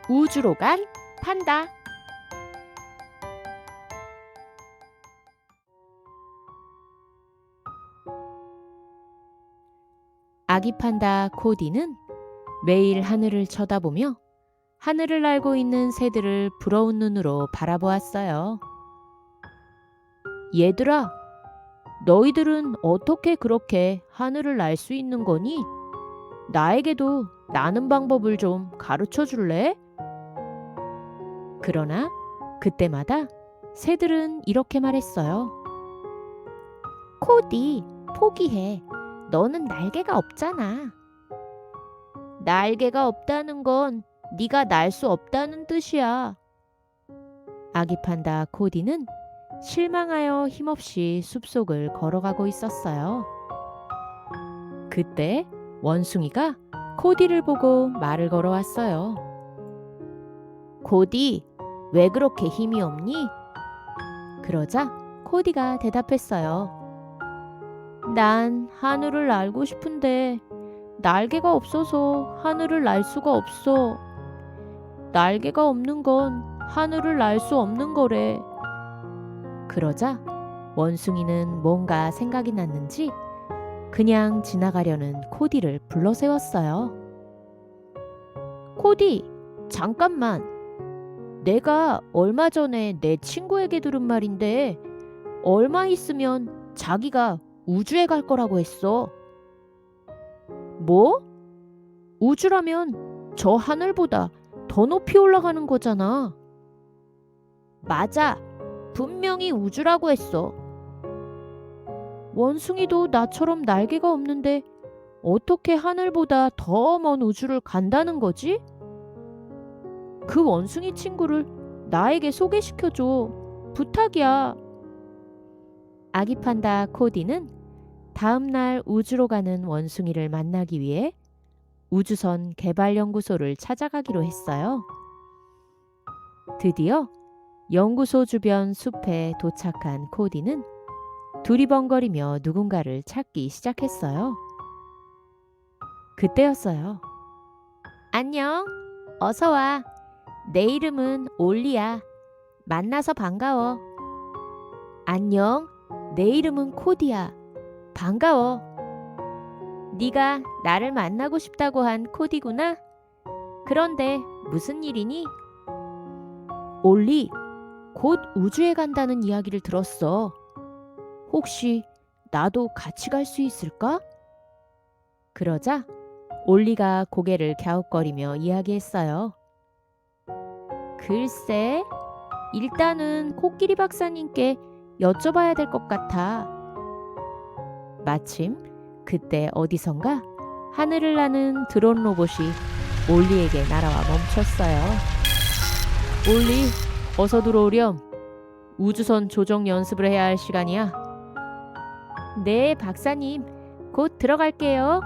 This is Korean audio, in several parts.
우주로 간 판다. 아기 판다 코디는 매일 하늘을 쳐다보며 하늘을 날고 있는 새들을 부러운 눈으로 바라보았어요. 얘들아, 너희들은 어떻게 그렇게 하늘을 날 수 있는 거니? 나에게도 나는 방법을 좀 가르쳐 줄래? 그러나 그때마다 새들은 이렇게 말했어요. 코디, 포기해. 너는 날개가 없잖아. 날개가 없다는 건 네가 날 수 없다는 뜻이야. 아기 판다 코디는 실망하여 힘없이 숲속을 걸어가고 있었어요. 그때 원숭이가 코디를 보고 말을 걸어왔어요. 코디, 왜 그렇게 힘이 없니? 그러자 코디가 대답했어요. 난 하늘을 날고 싶은데 날개가 없어서 하늘을 날 수가 없어. 날개가 없는 건 하늘을 날 수 없는 거래. 그러자 원숭이는 뭔가 생각이 났는지 그냥 지나가려는 코디를 불러 세웠어요. 코디, 잠깐만. 내가 얼마 전에 내 친구에게 들은 말인데 얼마 있으면 자기가 우주에 갈 거라고 했어. 뭐? 우주라면 저 하늘보다 더 높이 올라가는 거잖아. 맞아. 분명히 우주라고 했어. 원숭이도 나처럼 날개가 없는데 어떻게 하늘보다 더 먼 우주를 간다는 거지? 그 원숭이 친구를 나에게 소개시켜줘. 부탁이야. 아기 판다 코디는 다음 날 우주로 가는 원숭이를 만나기 위해 우주선 개발연구소를 찾아가기로 했어요. 드디어 연구소 주변 숲에 도착한 코디는 두리번거리며 누군가를 찾기 시작했어요. 그때였어요. 안녕, 어서 와. 내 이름은 올리야. 만나서 반가워. 안녕, 내 이름은 코디야. 반가워. 네가 나를 만나고 싶다고 한 코디구나? 그런데 무슨 일이니? 올리, 곧 우주에 간다는 이야기를 들었어. 혹시 나도 같이 갈 수 있을까? 그러자 올리가 고개를 갸웃거리며 이야기했어요. 글쎄, 일단은 코끼리 박사님께 여쭤봐야 될 것 같아. 마침 그때 어디선가 하늘을 나는 드론 로봇이 올리에게 날아와 멈췄어요. 올리, 어서 들어오렴. 우주선 조종 연습을 해야 할 시간이야. 네, 박사님. 곧 들어갈게요.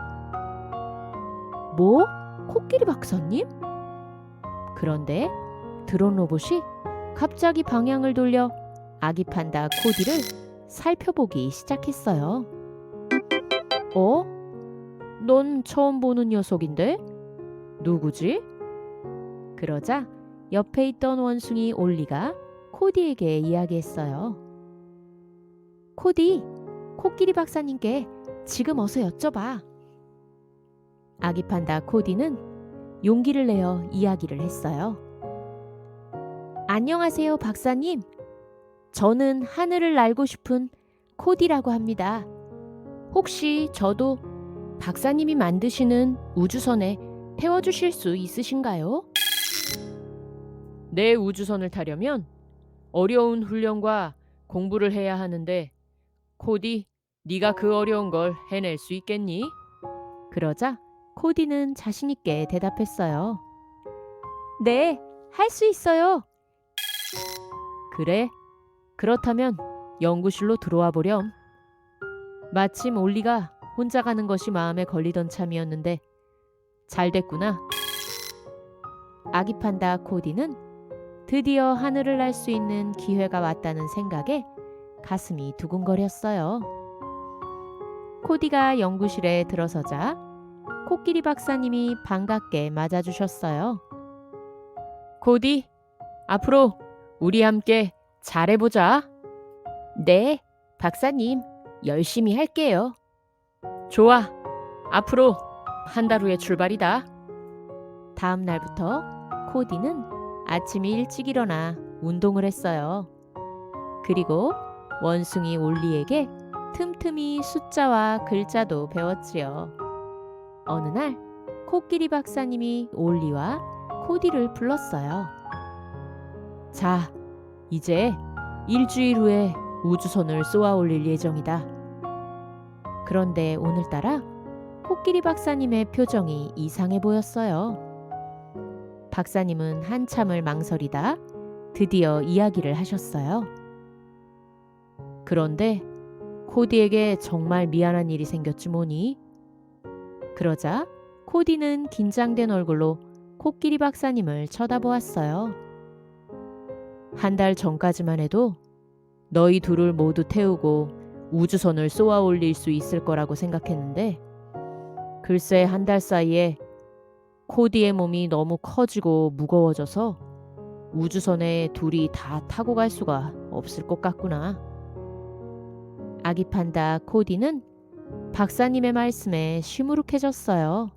뭐? 코끼리 박사님? 그런데 드론 로봇이 갑자기 방향을 돌려 아기 판다 코디를 살펴보기 시작했어요. 어? 넌 처음 보는 녀석인데? 누구지? 그러자 옆에 있던 원숭이 올리가 코디에게 이야기했어요. 코디, 코끼리 박사님께 지금 어서 여쭤봐. 아기 판다 코디는 용기를 내어 이야기를 했어요. 안녕하세요, 박사님. 저는 하늘을 날고 싶은 코디라고 합니다. 혹시 저도 박사님이 만드시는 우주선에 태워주실 수 있으신가요? 내 우주선을 타려면 어려운 훈련과 공부를 해야 하는데 코디, 네가 그 어려운 걸 해낼 수 있겠니? 그러자 코디는 자신 있게 대답했어요. 네, 할 수 있어요. 그래? 그렇다면 연구실로 들어와 보렴. 마침 올리가 혼자 가는 것이 마음에 걸리던 참이었는데 잘 됐구나. 아기 판다 코디는 드디어 하늘을 날 수 있는 기회가 왔다는 생각에 가슴이 두근거렸어요. 코디가 연구실에 들어서자 코끼리 박사님이 반갑게 맞아주셨어요. 코디, 앞으로 우리 함께 잘해보자. 네, 박사님, 열심히 할게요. 좋아, 앞으로 한 달 후에 출발이다. 다음 날부터 코디는 아침 일찍 일어나 운동을 했어요. 그리고 원숭이 올리에게 틈틈이 숫자와 글자도 배웠지요. 어느 날 코끼리 박사님이 올리와 코디를 불렀어요. 자, 이제 일주일 후에 우주선을 쏘아 올릴 예정이다. 그런데 오늘따라 코끼리 박사님의 표정이 이상해 보였어요. 박사님은 한참을 망설이다 드디어 이야기를 하셨어요. 그런데 코디에게 정말 미안한 일이 생겼지 뭐니? 그러자 코디는 긴장된 얼굴로 코끼리 박사님을 쳐다보았어요. 한 달 전까지만 해도 너희 둘을 모두 태우고 우주선을 쏘아 올릴 수 있을 거라고 생각했는데 글쎄 한 달 사이에 코디의 몸이 너무 커지고 무거워져서 우주선에 둘이 다 타고 갈 수가 없을 것 같구나. 아기 판다 코디는 박사님의 말씀에 시무룩해졌어요.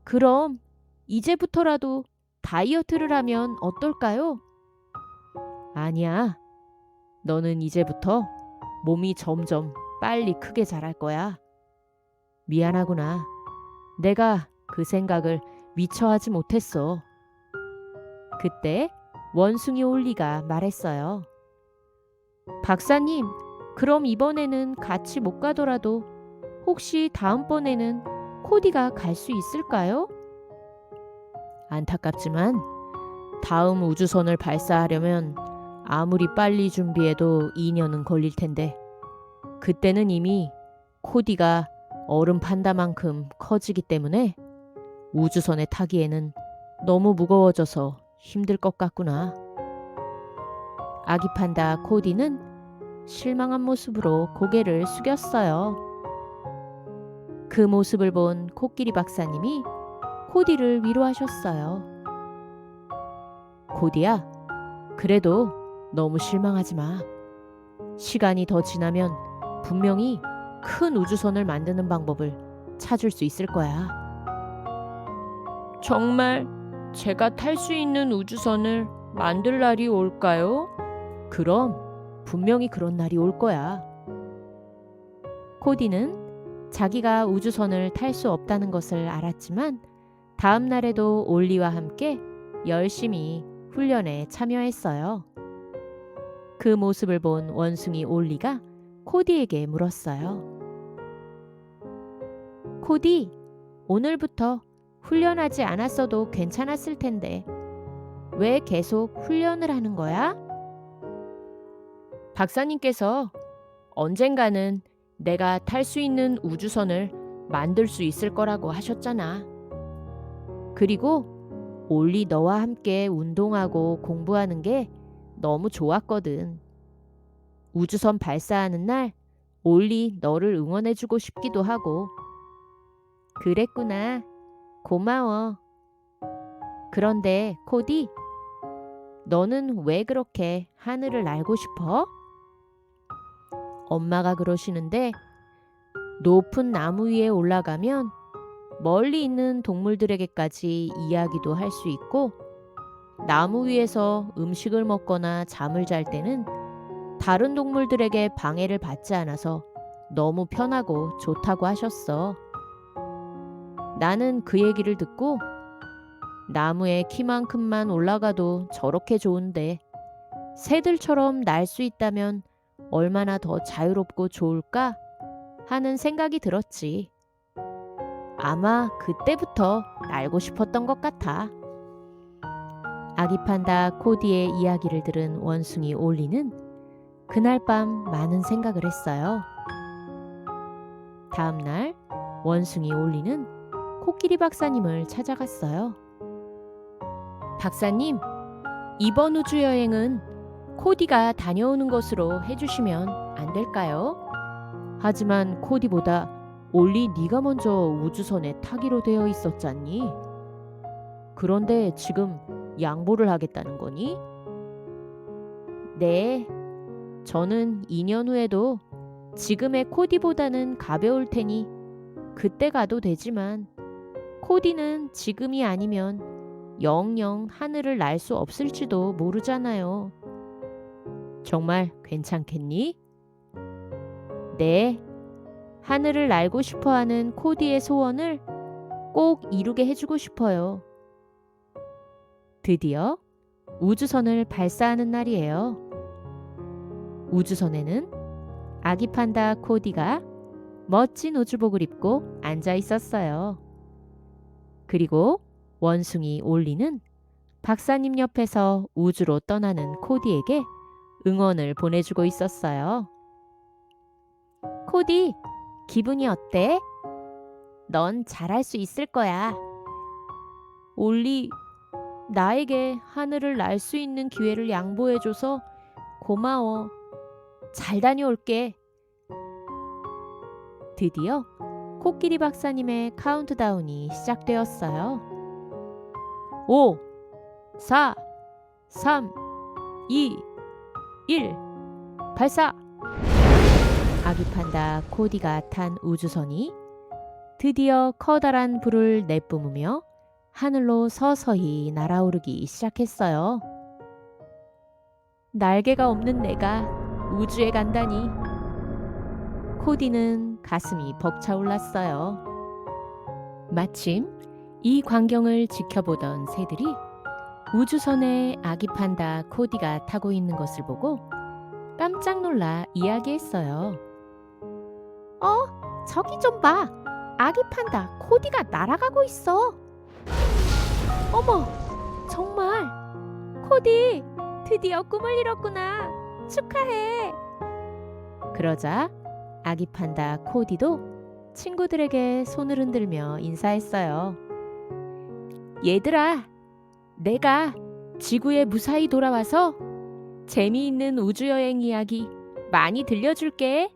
그럼 이제부터라도 다이어트를 하면 어떨까요? 아니야. 너는 이제부터 몸이 점점 빨리 크게 자랄 거야. 미안하구나. 내가 그 생각을 미처 하지 못했어. 그때 원숭이 올리가 말했어요. 박사님, 그럼 이번에는 같이 못 가더라도 혹시 다음번에는 코디가 갈 수 있을까요? 안타깝지만 다음 우주선을 발사하려면 아무리 빨리 준비해도 2년은 걸릴 텐데 그때는 이미 코디가 어른 판다만큼 커지기 때문에 우주선에 타기에는 너무 무거워져서 힘들 것 같구나. 아기 판다 코디는 실망한 모습으로 고개를 숙였어요. 그 모습을 본 코끼리 박사님이 코디를 위로하셨어요. 코디야, 그래도 너무 실망하지 마. 시간이 더 지나면 분명히 큰 우주선을 만드는 방법을 찾을 수 있을 거야. 정말 제가 탈 수 있는 우주선을 만들 날이 올까요? 그럼 분명히 그런 날이 올 거야. 코디는 자기가 우주선을 탈 수 없다는 것을 알았지만 다음 날에도 올리와 함께 열심히 훈련에 참여했어요. 그 모습을 본 원숭이 올리가 코디에게 물었어요. 코디, 오늘부터 훈련하지 않았어도 괜찮았을 텐데 왜 계속 훈련을 하는 거야? 박사님께서 언젠가는 내가 탈 수 있는 우주선을 만들 수 있을 거라고 하셨잖아. 그리고 올리 너와 함께 운동하고 공부하는 게 너무 좋았거든. 우주선 발사하는 날 올리 너를 응원해주고 싶기도 하고. 그랬구나. 고마워. 그런데 코디, 너는 왜 그렇게 하늘을 날고 싶어? 엄마가 그러시는데 높은 나무 위에 올라가면 멀리 있는 동물들에게까지 이야기도 할 수 있고 나무 위에서 음식을 먹거나 잠을 잘 때는 다른 동물들에게 방해를 받지 않아서 너무 편하고 좋다고 하셨어. 나는 그 얘기를 듣고 나무에 키만큼만 올라가도 저렇게 좋은데 새들처럼 날 수 있다면 얼마나 더 자유롭고 좋을까 하는 생각이 들었지. 아마 그때부터 날고 싶었던 것 같아. 아기 판다 코디의 이야기를 들은 원숭이 올리는 그날 밤 많은 생각을 했어요. 다음 날 원숭이 올리는 코끼리 박사님을 찾아갔어요. 박사님, 이번 우주 여행은 코디가 다녀오는 것으로 해주시면 안 될까요? 하지만 코디보다 올리 네가 먼저 우주선에 타기로 되어 있었잖니. 그런데 지금 양보를 하겠다는 거니? 네, 저는 2년 후에도 지금의 코디보다는 가벼울 테니 그때 가도 되지만 코디는 지금이 아니면 영영 하늘을 날 수 없을지도 모르잖아요. 정말 괜찮겠니? 네, 하늘을 날고 싶어하는 코디의 소원을 꼭 이루게 해주고 싶어요. 드디어 우주선을 발사하는 날이에요. 우주선에는 아기 판다 코디가 멋진 우주복을 입고 앉아 있었어요. 그리고 원숭이 올리는 박사님 옆에서 우주로 떠나는 코디에게 응원을 보내주고 있었어요. 코디, 기분이 어때? 넌 잘할 수 있을 거야. 올리, 나에게 하늘을 날 수 있는 기회를 양보해줘서 고마워. 잘 다녀올게. 드디어 코끼리 박사님의 카운트다운이 시작되었어요. 5, 4, 3, 2, 1, 발사! 아기 판다 코디가 탄 우주선이 드디어 커다란 불을 내뿜으며 하늘로 서서히 날아오르기 시작했어요. 날개가 없는 내가 우주에 간다니. 코디는 가슴이 벅차올랐어요. 마침 이 광경을 지켜보던 새들이 우주선에 아기 판다 코디가 타고 있는 것을 보고 깜짝 놀라 이야기했어요. 저기 좀 봐. 아기 판다 코디가 날아가고 있어. 어머, 정말. 코디, 드디어 꿈을 이뤘구나. 축하해. 그러자 아기 판다 코디도 친구들에게 손을 흔들며 인사했어요. 얘들아, 내가 지구에 무사히 돌아와서 재미있는 우주여행 이야기 많이 들려줄게.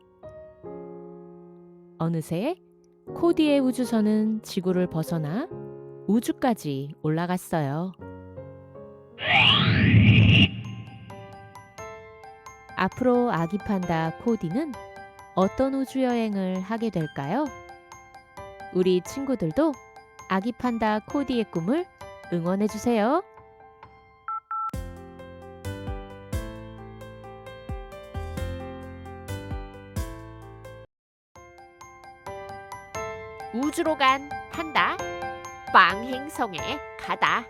어느새 코디의 우주선은 지구를 벗어나 우주까지 올라갔어요. 앞으로 아기 판다 코디는 어떤 우주여행을 하게 될까요? 우리 친구들도 아기 판다 코디의 꿈을 응원해주세요. 우주로 간 판다, 빵 행성에 가다.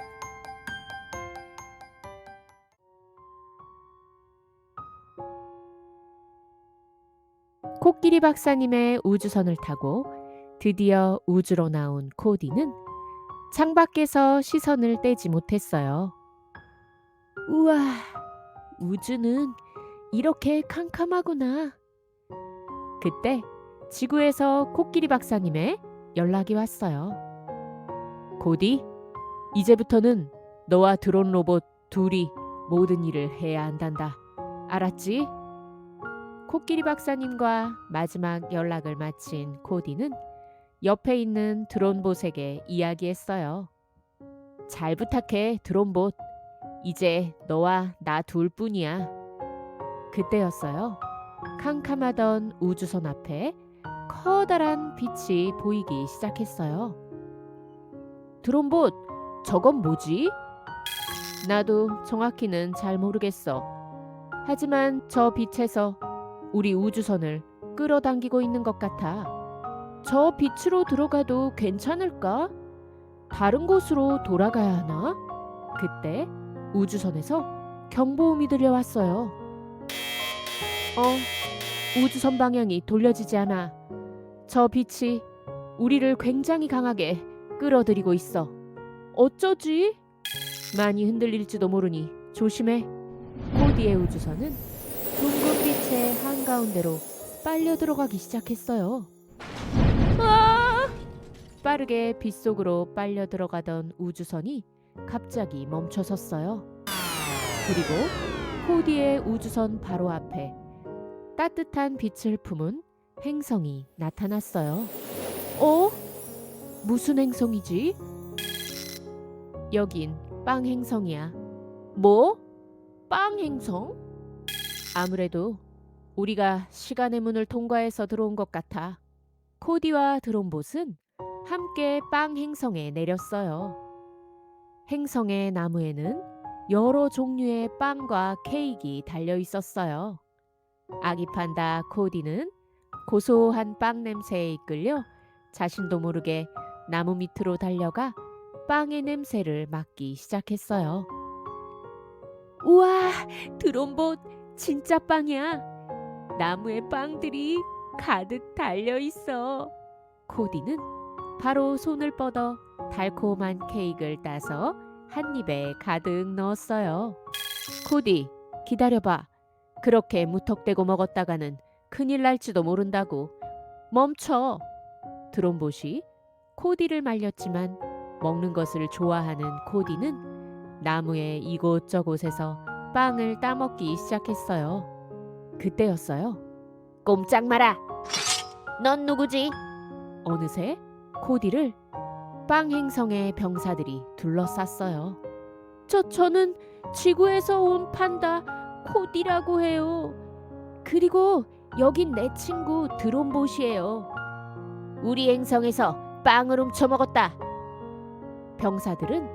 코끼리 박사님의 우주선을 타고 드디어 우주로 나온 코디는 창밖에서 시선을 떼지 못했어요. 우와, 우주는 이렇게 캄캄하구나. 그때 지구에서 코끼리 박사님의 연락이 왔어요. 코디, 이제부터는 너와 드론 로봇 둘이 모든 일을 해야 한단다. 알았지? 코끼리 박사님과 마지막 연락을 마친 코디는 옆에 있는 드론봇에게 이야기했어요. 잘 부탁해, 드론봇. 이제 너와 나 둘뿐이야. 그때였어요. 캄캄하던 우주선 앞에 커다란 빛이 보이기 시작했어요. 드론봇, 저건 뭐지? 나도 정확히는 잘 모르겠어. 하지만 저 빛에서 우리 우주선을 끌어당기고 있는 것 같아. 저 빛으로 들어가도 괜찮을까? 다른 곳으로 돌아가야 하나? 그때 우주선에서 경보음이 들려왔어요. 우주선 방향이 돌려지지 않아. 저 빛이 우리를 굉장히 강하게 끌어들이고 있어. 어쩌지? 많이 흔들릴지도 모르니 조심해. 코디의 우주선은 둥근 빛의 한가운데로 빨려 들어가기 시작했어요. 빠르게 빛 속으로 빨려 들어가던 우주선이 갑자기 멈춰섰어요. 그리고 코디의 우주선 바로 앞에 따뜻한 빛을 품은 행성이 나타났어요. 무슨 행성이지? 여긴 빵 행성이야. 뭐? 빵 행성? 아무래도 우리가 시간의 문을 통과해서 들어온 것 같아. 코디와 드론봇은 함께 빵 행성에 내렸어요. 행성의 나무에는 여러 종류의 빵과 케이크 달려 있었어요. 아기 판다 코디는 고소한 빵 냄새에 이끌려 자신도 모르게 나무 밑으로 달려가 빵의 냄새를 맡기 시작했어요. 우와, 드론봇 진짜 빵이야. 나무에 빵들이 가득 달려 있어. 코디는 바로 손을 뻗어 달콤한 케이크를 따서 한 입에 가득 넣었어요. 코디, 기다려봐. 그렇게 무턱대고 먹었다가는 큰일 날지도 모른다고. 멈춰. 드론봇이 코디를 말렸지만 먹는 것을 좋아하는 코디는 나무의 이곳저곳에서 빵을 따먹기 시작했어요. 그때였어요. 꼼짝 마라. 넌 누구지? 어느새 코디를 빵 행성의 병사들이 둘러쌌어요. 저는 지구에서 온 판다 코디라고 해요. 그리고 여긴 내 친구 드론봇이에요. 우리 행성에서 빵을 훔쳐먹었다. 병사들은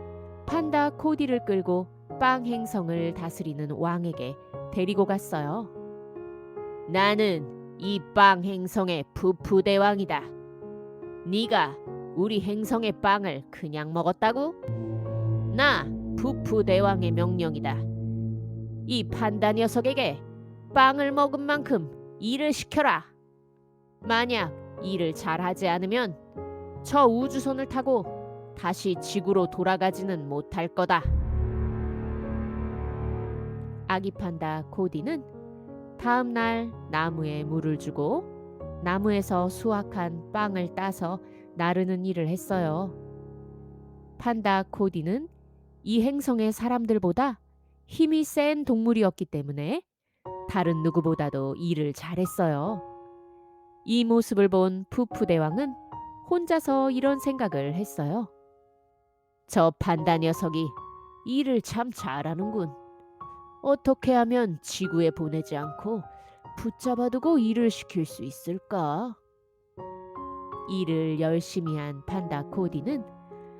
판다 코디를 끌고 빵 행성을 다스리는 왕에게 데리고 갔어요. 나는 이 빵 행성의 푸푸 대왕이다. 네가 우리 행성의 빵을 그냥 먹었다고? 나 푸푸 대왕의 명령이다. 이 판다 녀석에게 빵을 먹은 만큼 일을 시켜라. 만약 일을 잘하지 않으면 저 우주선을 타고 다시 지구로 돌아가지는 못할 거다. 아기 판다 코디는 다음 날 나무에 물을 주고 나무에서 수확한 빵을 따서 나르는 일을 했어요. 판다 코디는 이 행성의 사람들보다 힘이 센 동물이었기 때문에 다른 누구보다도 일을 잘했어요. 이 모습을 본 푸푸 대왕은 혼자서 이런 생각을 했어요. 저 판다 녀석이 일을 참 잘하는군. 어떻게 하면 지구에 보내지 않고 붙잡아두고 일을 시킬 수 있을까? 일을 열심히 한 판다 코디는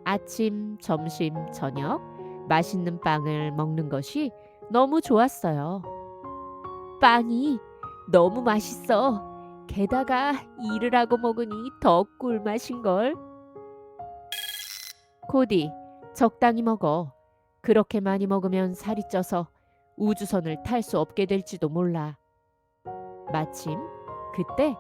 아침, 점심, 저녁 맛있는 빵을 먹는 것이 너무 좋았어요. 빵이 너무 맛있어. 게다가 일을 하고 먹으니 더 꿀맛인걸. 코디, 적당히 먹어. 그렇게 많이 먹으면 살이 쪄서 우주선을 탈 수 없게 될지도 몰라. 마침 그때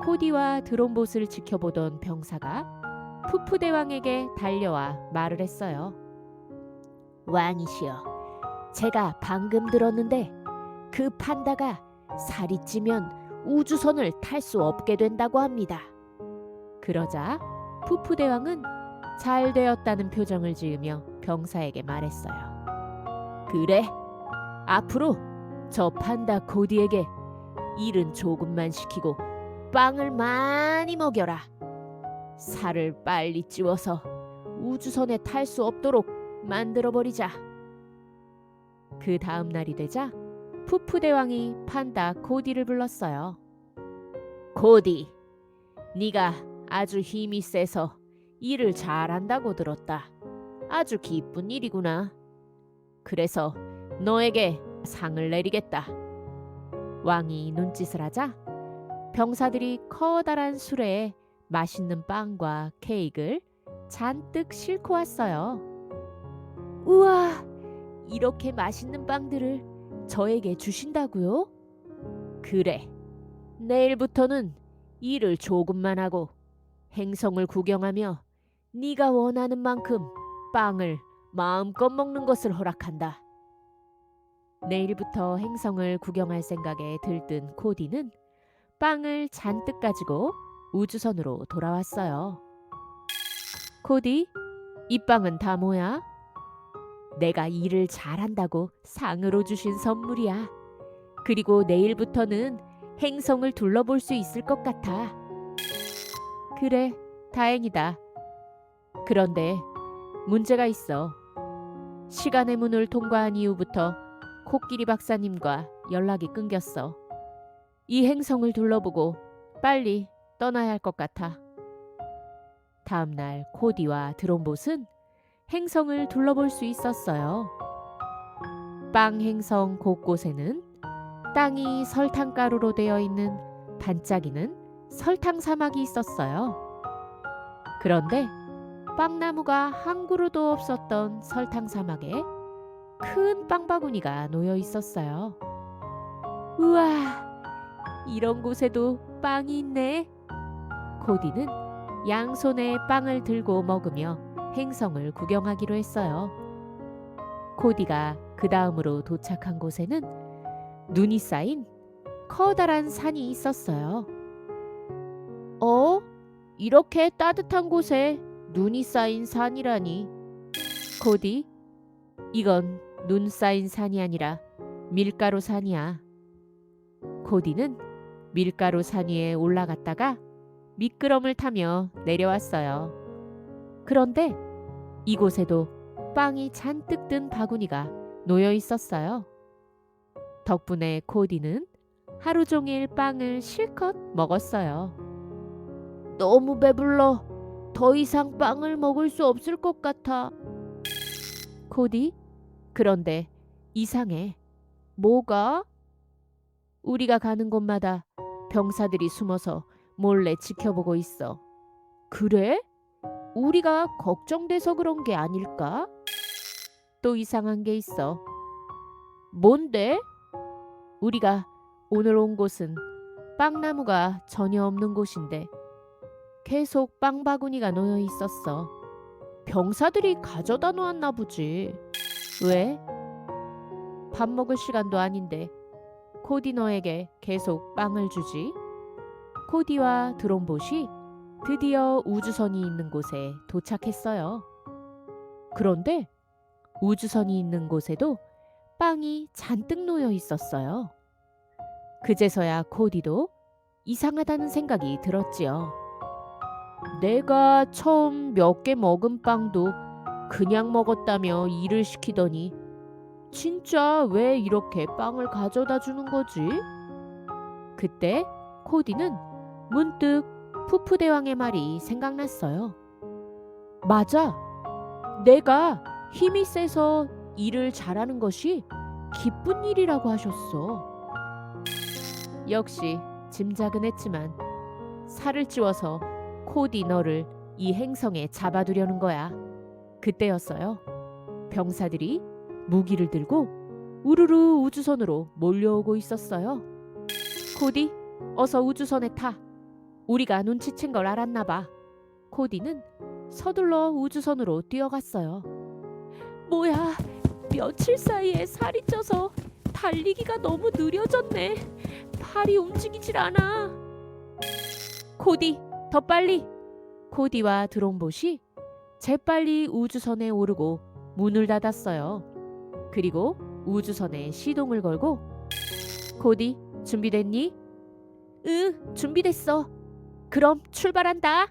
코디와 드론봇을 지켜보던 병사가 푸푸 대왕에게 달려와 말을 했어요. 왕이시여, 제가 방금 들었는데 그 판다가 살이 찌면 우주선을 탈 수 없게 된다고 합니다. 그러자 푸푸 대왕은 잘 되었다는 표정을 지으며 병사에게 말했어요. 그래, 앞으로 저 판다 코디에게 일은 조금만 시키고 빵을 많이 먹여라. 살을 빨리 찌워서 우주선에 탈 수 없도록 만들어버리자. 그 다음 날이 되자 푸푸 대왕이 판다 코디를 불렀어요. 코디, 네가 아주 힘이 세서 일을 잘한다고 들었다. 아주 기쁜 일이구나. 그래서 너에게 상을 내리겠다. 왕이 눈짓을 하자 병사들이 커다란 수레에 맛있는 빵과 케이크를 잔뜩 싣고 왔어요. 우와, 이렇게 맛있는 빵들을 저에게 주신다고요? 그래, 내일부터는 일을 조금만 하고 행성을 구경하며 네가 원하는 만큼 빵을 마음껏 먹는 것을 허락한다. 내일부터 행성을 구경할 생각에 들뜬 코디는 빵을 잔뜩 가지고 우주선으로 돌아왔어요. 코디, 이 빵은 다 뭐야? 내가 일을 잘한다고 상으로 주신 선물이야. 그리고 내일부터는 행성을 둘러볼 수 있을 것 같아. 그래, 다행이다. 그런데 문제가 있어. 시간의 문을 통과한 이후부터 코끼리 박사님과 연락이 끊겼어. 이 행성을 둘러보고 빨리 떠나야 할 것 같아. 다음 날 코디와 드론봇은 행성을 둘러볼 수 있었어요. 빵 행성 곳곳에는 땅이 설탕가루로 되어 있는 반짝이는 설탕 사막이 있었어요. 그런데 빵나무가 한 그루도 없었던 설탕 사막에 큰 빵바구니가 놓여 있었어요. 우와, 이런 곳에도 빵이 있네. 코디는 양손에 빵을 들고 먹으며 행성을 구경하기로 했어요. 코디가 그 다음으로 도착한 곳에는 눈이 쌓인 커다란 산이 있었어요. 이렇게 따뜻한 곳에 눈이 쌓인 산이라니. 코디, 이건 눈 쌓인 산이 아니라 밀가루 산이야. 코디는 밀가루 산 위에 올라갔다가 미끄럼을 타며 내려왔어요. 그런데 이곳에도 빵이 잔뜩 든 바구니가 놓여 있었어요. 덕분에 코디는 하루 종일 빵을 실컷 먹었어요. 너무 배불러. 더 이상 빵을 먹을 수 없을 것 같아. 코디, 그런데 이상해. 뭐가? 우리가 가는 곳마다 병사들이 숨어서 몰래 지켜보고 있어. 그래? 우리가 걱정돼서 그런 게 아닐까? 또 이상한 게 있어. 뭔데? 우리가 오늘 온 곳은 빵나무가 전혀 없는 곳인데 계속 빵 바구니가 놓여 있었어. 병사들이 가져다 놓았나 보지. 왜? 밥 먹을 시간도 아닌데 코디 너에게 계속 빵을 주지. 코디와 드론봇이 드디어 우주선이 있는 곳에 도착했어요. 그런데 우주선이 있는 곳에도 빵이 잔뜩 놓여 있었어요. 그제서야 코디도 이상하다는 생각이 들었지요. 내가 처음 몇 개 먹은 빵도 그냥 먹었다며 일을 시키더니 진짜 왜 이렇게 빵을 가져다 주는 거지? 그때 코디는 문득 푸푸대왕의 말이 생각났어요. 맞아. 내가 힘이 세서 일을 잘하는 것이 기쁜 일이라고 하셨어. 역시 짐작은 했지만 살을 찌워서 코디 너를 이 행성에 잡아두려는 거야. 그때였어요. 병사들이 무기를 들고 우르르 우주선으로 몰려오고 있었어요. 코디, 어서 우주선에 타. 우리가 눈치챈 걸 알았나 봐. 코디는 서둘러 우주선으로 뛰어갔어요. 뭐야, 며칠 사이에 살이 쪄서 달리기가 너무 느려졌네. 팔이 움직이질 않아. 코디, 더 빨리. 코디와 드론봇이 재빨리 우주선에 오르고 문을 닫았어요. 그리고 우주선에 시동을 걸고 코디, 준비됐니? 응, 준비됐어. 그럼 출발한다.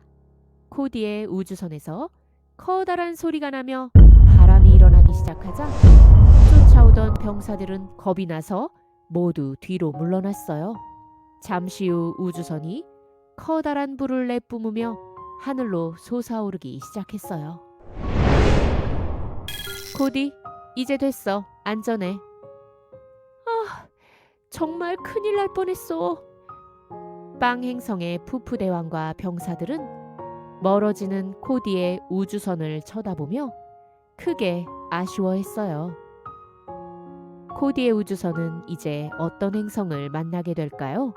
코디의 우주선에서 커다란 소리가 나며 바람이 일어나기 시작하자 쫓아오던 병사들은 겁이 나서 모두 뒤로 물러났어요. 잠시 후 우주선이 커다란 불을 내뿜으며 하늘로 솟아오르기 시작했어요. 코디, 이제 됐어. 안전해. 정말 큰일 날 뻔했어. 빵 행성의 푸푸대왕과 병사들은 멀어지는 코디의 우주선을 쳐다보며 크게 아쉬워했어요. 코디의 우주선은 이제 어떤 행성을 만나게 될까요?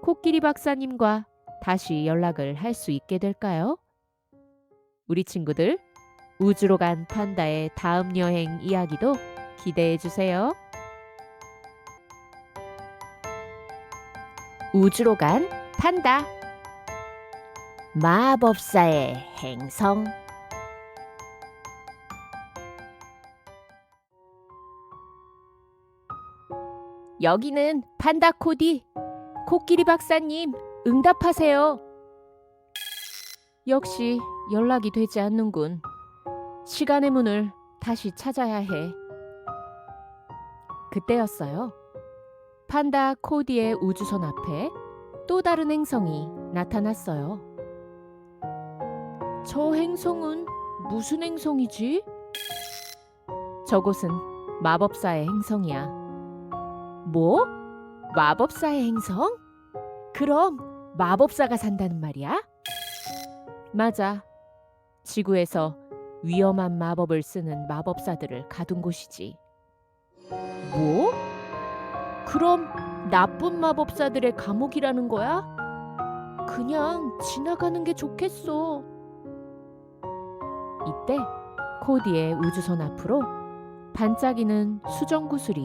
코끼리 박사님과 다시 연락을 할 수 있게 될까요? 우리 친구들, 우주로 간 판다의 다음 여행 이야기도 기대해 주세요. 우주로 간 판다. 마법사의 행성. 여기는 판다 코디. 코끼리 박사님, 응답하세요. 역시 연락이 되지 않는군. 시간의 문을 다시 찾아야 해. 그때였어요. 판다 코디의 우주선 앞에 또 다른 행성이 나타났어요. 저 행성은 무슨 행성이지? 저곳은 마법사의 행성이야. 뭐? 마법사의 행성? 그럼 마법사가 산다는 말이야? 맞아. 지구에서 위험한 마법을 쓰는 마법사들을 가둔 곳이지. 뭐? 그럼 나쁜 마법사들의 감옥이라는 거야? 그냥 지나가는 게 좋겠어. 이때 코디의 우주선 앞으로 반짝이는 수정 구슬이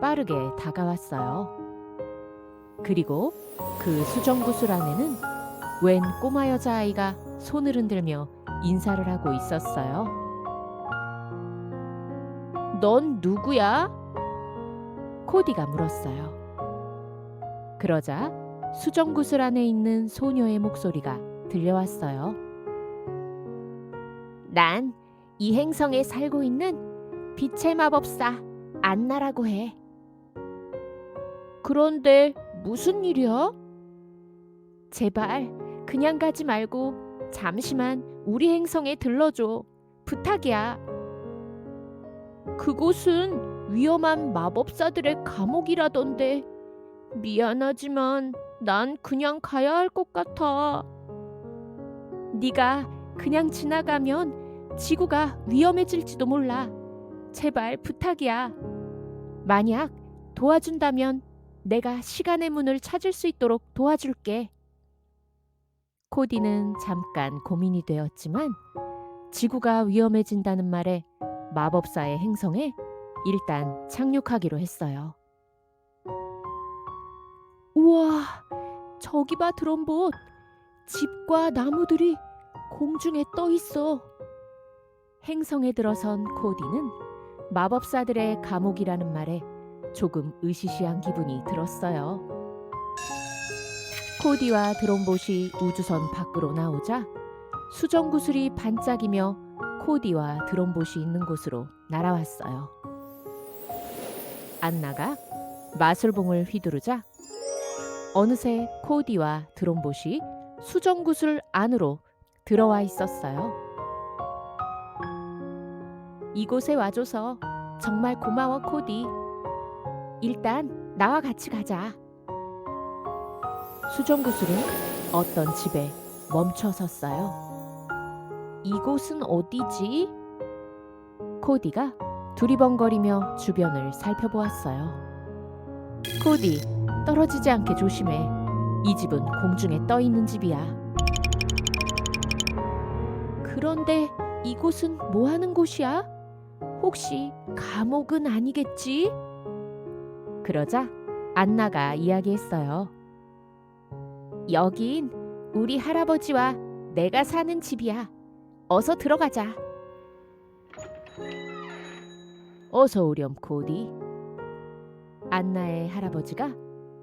빠르게 다가왔어요. 그리고 그 수정 구슬 안에는 웬 꼬마 여자아이가 손을 흔들며 인사를 하고 있었어요. 넌 누구야? 코디가 물었어요. 그러자 수정 구슬 안에 있는 소녀의 목소리가 들려왔어요. 난 이 행성에 살고 있는 빛의 마법사 안나라고 해. 그런데 무슨 일이야? 제발 그냥 가지 말고 잠시만 우리 행성에 들러줘. 부탁이야. 그곳은 위험한 마법사들의 감옥이라던데. 미안하지만 난 그냥 가야 할 것 같아. 네가 그냥 지나가면 지구가 위험해질지도 몰라. 제발 부탁이야. 만약 도와준다면 내가 시간의 문을 찾을 수 있도록 도와줄게. 코디는 잠깐 고민이 되었지만 지구가 위험해진다는 말에 마법사의 행성에 일단 착륙하기로 했어요. 우와, 저기 봐 드럼봇. 집과 나무들이 공중에 떠 있어. 행성에 들어선 코디는 마법사들의 감옥이라는 말에 조금 으시시한 기분이 들었어요. 코디와 드럼봇이 우주선 밖으로 나오자 수정 구슬이 반짝이며 코디와 드럼봇이 있는 곳으로 날아왔어요. 안나가 마술봉을 휘두르자 어느새 코디와 드럼봇이 수정 구슬 안으로 들어와 있었어요. 이곳에 와줘서 정말 고마워, 코디. 일단 나와 같이 가자. 수정 구슬은 어떤 집에 멈춰 섰어요. 이곳은 어디지? 코디가 두리번거리며 주변을 살펴보았어요. 코디, 떨어지지 않게 조심해. 이 집은 공중에 떠 있는 집이야. 그런데 이곳은 뭐 하는 곳이야? 혹시 감옥은 아니겠지? 그러자 안나가 이야기했어요. 여긴 우리 할아버지와 내가 사는 집이야. 어서 들어가자. 어서 오렴, 코디. 안나의 할아버지가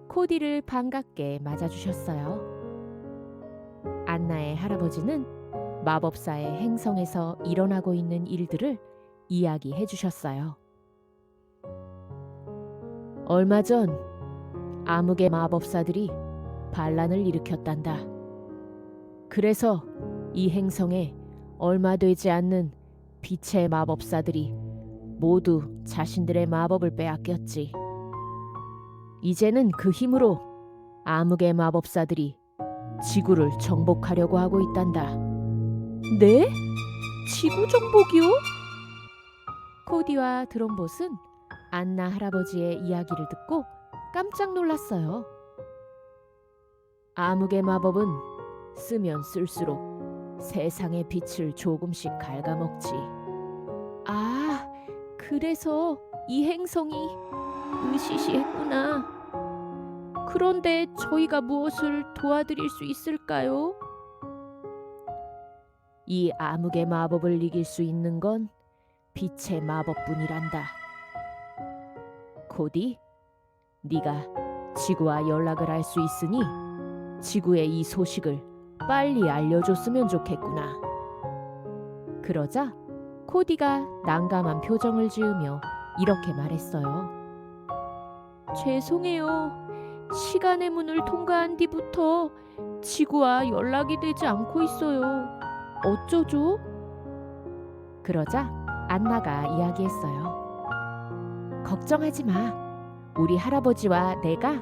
코디를 반갑게 맞아주셨어요. 안나의 할아버지는 마법사의 행성에서 일어나고 있는 일들을 이야기해 주셨어요. 얼마 전 암흑의 마법사들이 반란을 일으켰단다. 그래서 이 행성에 얼마 되지 않는 빛의 마법사들이 모두 자신들의 마법을 빼앗겼지. 이제는 그 힘으로 암흑의 마법사들이 지구를 정복하려고 하고 있단다. 네? 지구 정복이요? 코디와 드럼봇은 안나 할아버지의 이야기를 듣고 깜짝 놀랐어요. 암흑의 마법은 쓰면 쓸수록 세상의 빛을 조금씩 갉아먹지. 아, 그래서 이 행성이 으시시했구나. 그런데 저희가 무엇을 도와드릴 수 있을까요? 이 암흑의 마법을 이길 수 있는 건 빛의 마법뿐이란다. 코디, 네가 지구와 연락을 할 수 있으니 지구에 이 소식을 빨리 알려줬으면 좋겠구나. 그러자 코디가 난감한 표정을 지으며 이렇게 말했어요. 죄송해요. 시간의 문을 통과한 뒤부터 지구와 연락이 되지 않고 있어요. 어쩌죠? 그러자 안나가 이야기했어요. 걱정하지 마. 우리 할아버지와 내가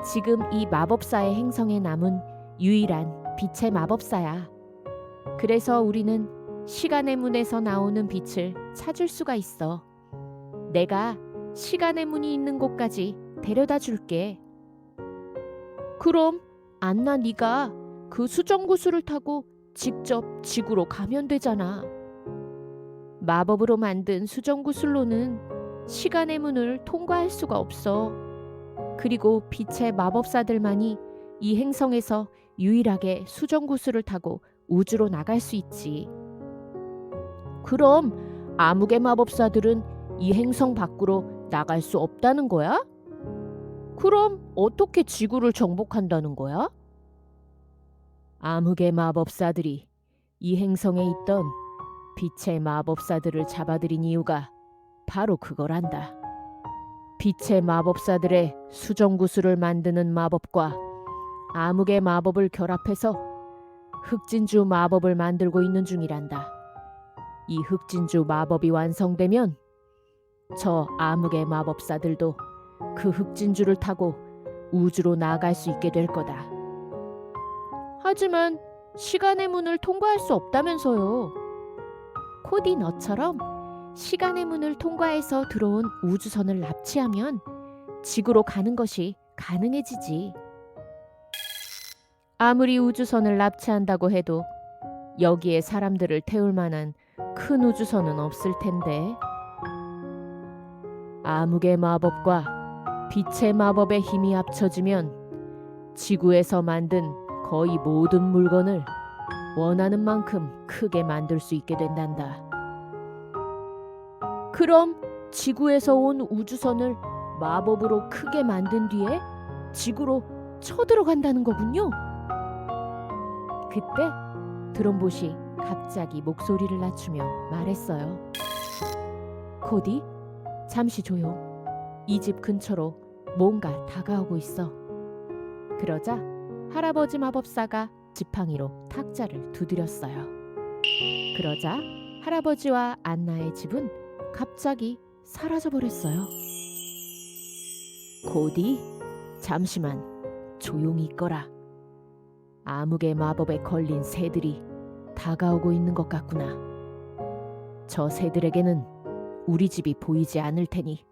지금 이 마법사의 행성에 남은 유일한 빛의 마법사야. 그래서 우리는 시간의 문에서 나오는 빛을 찾을 수가 있어. 내가 시간의 문이 있는 곳까지 데려다 줄게. 그럼 안나 네가 그 수정구슬을 타고 직접 지구로 가면 되잖아. 마법으로 만든 수정구슬로는 시간의 문을 통과할 수가 없어. 그리고 빛의 마법사들만이 이 행성에서 유일하게 수정구슬을 타고 우주로 나갈 수 있지. 그럼 암흑의 마법사들은 이 행성 밖으로 나갈 수 없다는 거야? 그럼 어떻게 지구를 정복한다는 거야? 암흑의 마법사들이 이 행성에 있던 빛의 마법사들을 잡아들인 이유가 바로 그거란다. 빛의 마법사들의 수정구슬을 만드는 마법과 암흑의 마법을 결합해서 흑진주 마법을 만들고 있는 중이란다. 이 흑진주 마법이 완성되면 저 암흑의 마법사들도 그 흑진주를 타고 우주로 나아갈 수 있게 될 거다. 하지만 시간의 문을 통과할 수 없다면서요. 코디 너처럼 시간의 문을 통과해서 들어온 우주선을 납치하면 지구로 가는 것이 가능해지지. 아무리 우주선을 납치한다고 해도 여기에 사람들을 태울 만한 큰 우주선은 없을 텐데. 암흑의 마법과 빛의 마법의 힘이 합쳐지면 지구에서 만든 거의 모든 물건을 원하는 만큼 크게 만들 수 있게 된단다. 그럼 지구에서 온 우주선을 마법으로 크게 만든 뒤에 지구로 쳐들어간다는 거군요. 그때 드럼봇이 갑자기 목소리를 낮추며 말했어요. 코디, 잠시 조용. 이 집 근처로 뭔가 다가오고 있어. 그러자 할아버지 마법사가 지팡이로 탁자를 두드렸어요. 그러자 할아버지와 안나의 집은 갑자기 사라져버렸어요. 코디, 잠시만 조용히 있거라. 암흑의 마법에 걸린 새들이 다가오고 있는 것 같구나. 저 새들에게는 우리 집이 보이지 않을 테니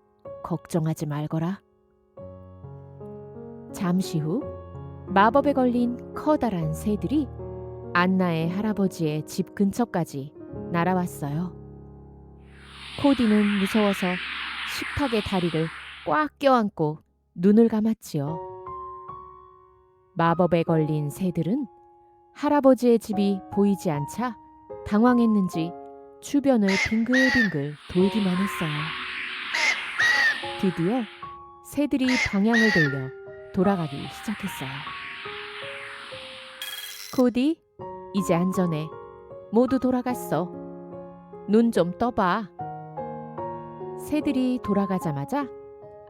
걱정하지 말거라. 잠시 후 마법에 걸린 커다란 새들이 안나의 할아버지의 집 근처까지 날아왔어요. 코디는 무서워서 식탁의 다리를 꽉 껴안고 눈을 감았지요. 마법에 걸린 새들은 할아버지의 집이 보이지 않자 당황했는지 주변을 빙글빙글 돌기만 했어요. 드디어 새들이 방향을 돌려 돌아가기 시작했어요. 코디, 이제 안전해. 모두 돌아갔어. 눈 좀 떠봐. 새들이 돌아가자마자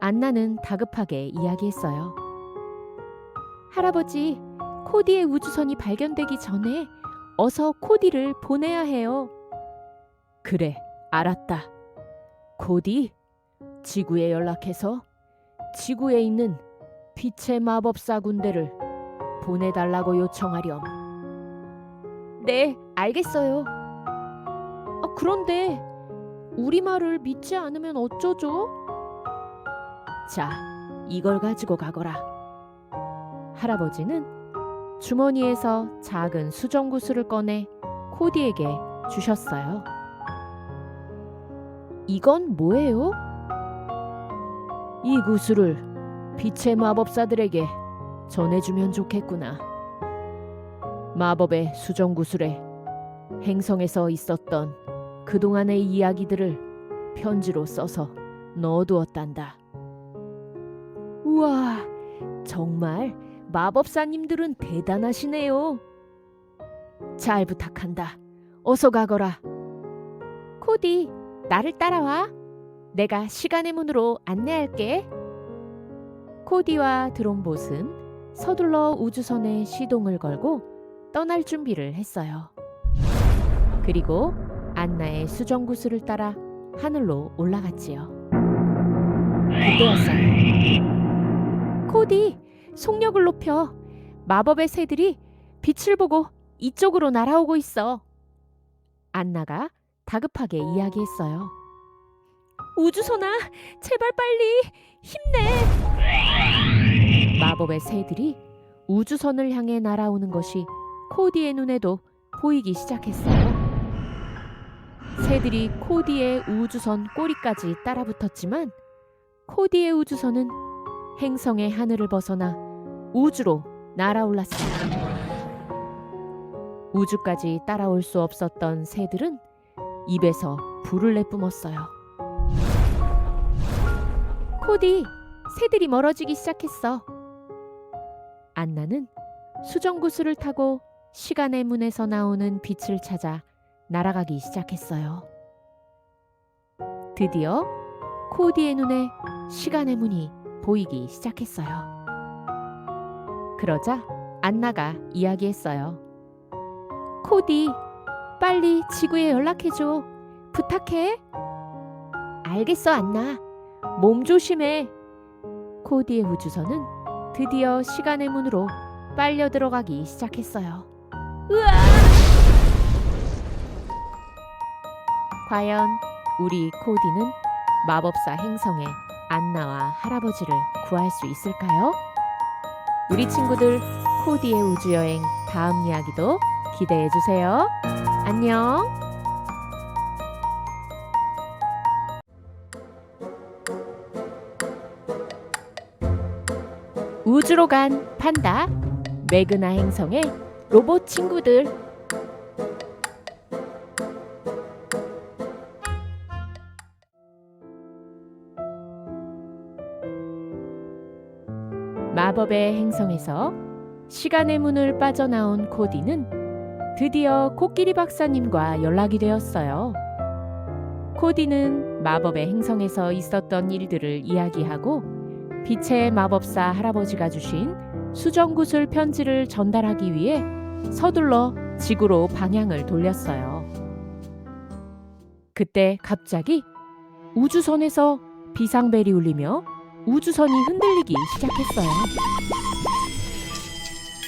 안나는 다급하게 이야기했어요. 할아버지, 코디의 우주선이 발견되기 전에 어서 코디를 보내야 해요. 그래, 알았다. 코디, 지구에 연락해서 지구에 있는 빛의 마법사 군대를 보내달라고 요청하렴. 네, 알겠어요. 그런데 우리 말을 믿지 않으면 어쩌죠? 자, 이걸 가지고 가거라. 할아버지는 주머니에서 작은 수정구슬을 꺼내 코디에게 주셨어요. 이건 뭐예요? 이 구슬을 빛의 마법사들에게 전해주면 좋겠구나. 마법의 수정구슬에 행성에서 있었던 그동안의 이야기들을 편지로 써서 넣어두었단다. 우와, 정말 마법사님들은 대단하시네요. 잘 부탁한다. 어서 가거라. 코디, 나를 따라와. 내가 시간의 문으로 안내할게. 코디와 드론봇은 서둘러 우주선에 시동을 걸고 떠날 준비를 했어요. 그리고 안나의 수정구슬을 따라 하늘로 올라갔지요. 그때였어요. 코디, 속력을 높여. 마법의 새들이 빛을 보고 이쪽으로 날아오고 있어. 안나가 다급하게 이야기했어요. 우주선아, 제발 빨리 힘내. 마법의 새들이 우주선을 향해 날아오는 것이 코디의 눈에도 보이기 시작했어요. 새들이 코디의 우주선 꼬리까지 따라붙었지만 코디의 우주선은 행성의 하늘을 벗어나 우주로 날아올랐어요. 우주까지 따라올 수 없었던 새들은 입에서 불을 내뿜었어요. 코디, 새들이 멀어지기 시작했어. 안나는 수정구슬을 타고 시간의 문에서 나오는 빛을 찾아 날아가기 시작했어요. 드디어 코디의 눈에 시간의 문이 보이기 시작했어요. 그러자 안나가 이야기했어요. 코디, 빨리 지구에 연락해줘. 부탁해. 알겠어, 안나. 몸 조심해. 코디의 우주선은 드디어 시간의 문으로 빨려 들어가기 시작했어요. 으아! 과연 우리 코디는 마법사 행성의 안나와 할아버지를 구할 수 있을까요? 우리 친구들, 코디의 우주여행 다음 이야기도 기대해 주세요. 안녕. 우주로 간 판다, 매그나 행성의 로봇 친구들. 마법의 행성에서 시간의 문을 빠져나온 코디는 드디어 코끼리 박사님과 연락이 되었어요. 코디는 마법의 행성에서 있었던 일들을 이야기하고 빛의 마법사 할아버지가 주신 수정구슬 편지를 전달하기 위해 서둘러 지구로 방향을 돌렸어요. 그때 갑자기 우주선에서 비상벨이 울리며 우주선이 흔들리기 시작했어요.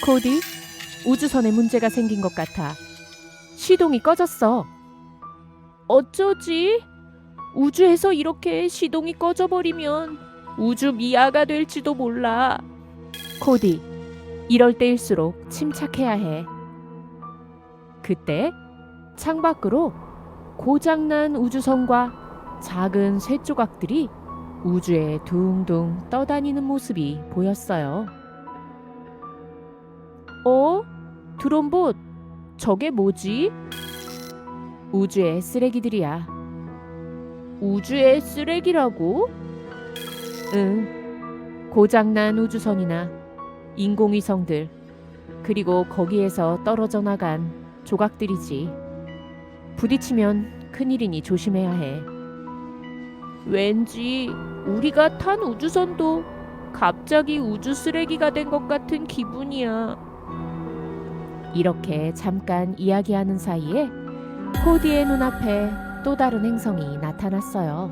코디, 우주선에 문제가 생긴 것 같아. 시동이 꺼졌어. 어쩌지? 우주에서 이렇게 시동이 꺼져버리면 우주 미아가 될지도 몰라. 코디, 이럴 때일수록 침착해야 해. 그때 창밖으로 고장난 우주선과 작은 쇠 조각들이 우주에 둥둥 떠다니는 모습이 보였어요. 드론봇, 저게 뭐지? 우주의 쓰레기들이야. 우주의 쓰레기라고? 응, 고장난 우주선이나 인공위성들, 그리고 거기에서 떨어져 나간 조각들이지. 부딪히면 큰일이니 조심해야 해. 왠지 우리가 탄 우주선도 갑자기 우주 쓰레기가 된 것 같은 기분이야. 이렇게 잠깐 이야기하는 사이에 코디의 눈앞에 또 다른 행성이 나타났어요.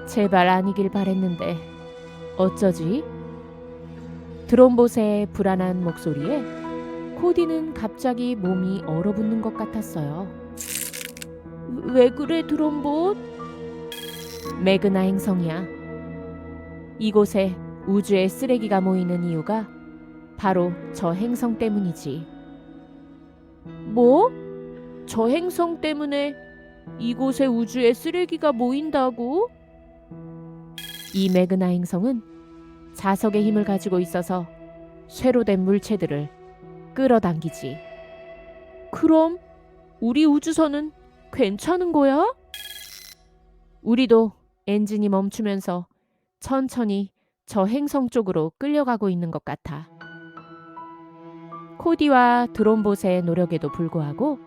제발 아니길 바랬는데 어쩌지? 드론봇의 불안한 목소리에 코디는 갑자기 몸이 얼어붙는 것 같았어요. 왜 그래, 드론봇? 매그나 행성이야. 이곳에 우주의 쓰레기가 모이는 이유가 바로 저 행성 때문이지. 뭐? 저 행성 때문에 이곳에 우주의 쓰레기가 모인다고? 이 매그나 행성은 자석의 힘을 가지고 있어서 쇠로 된 물체들을 끌어당기지. 그럼 우리 우주선은 괜찮은 거야? 우리도 엔진이 멈추면서 천천히 저 행성 쪽으로 끌려가고 있는 것 같아. 코디와 드론봇의 노력에도 불구하고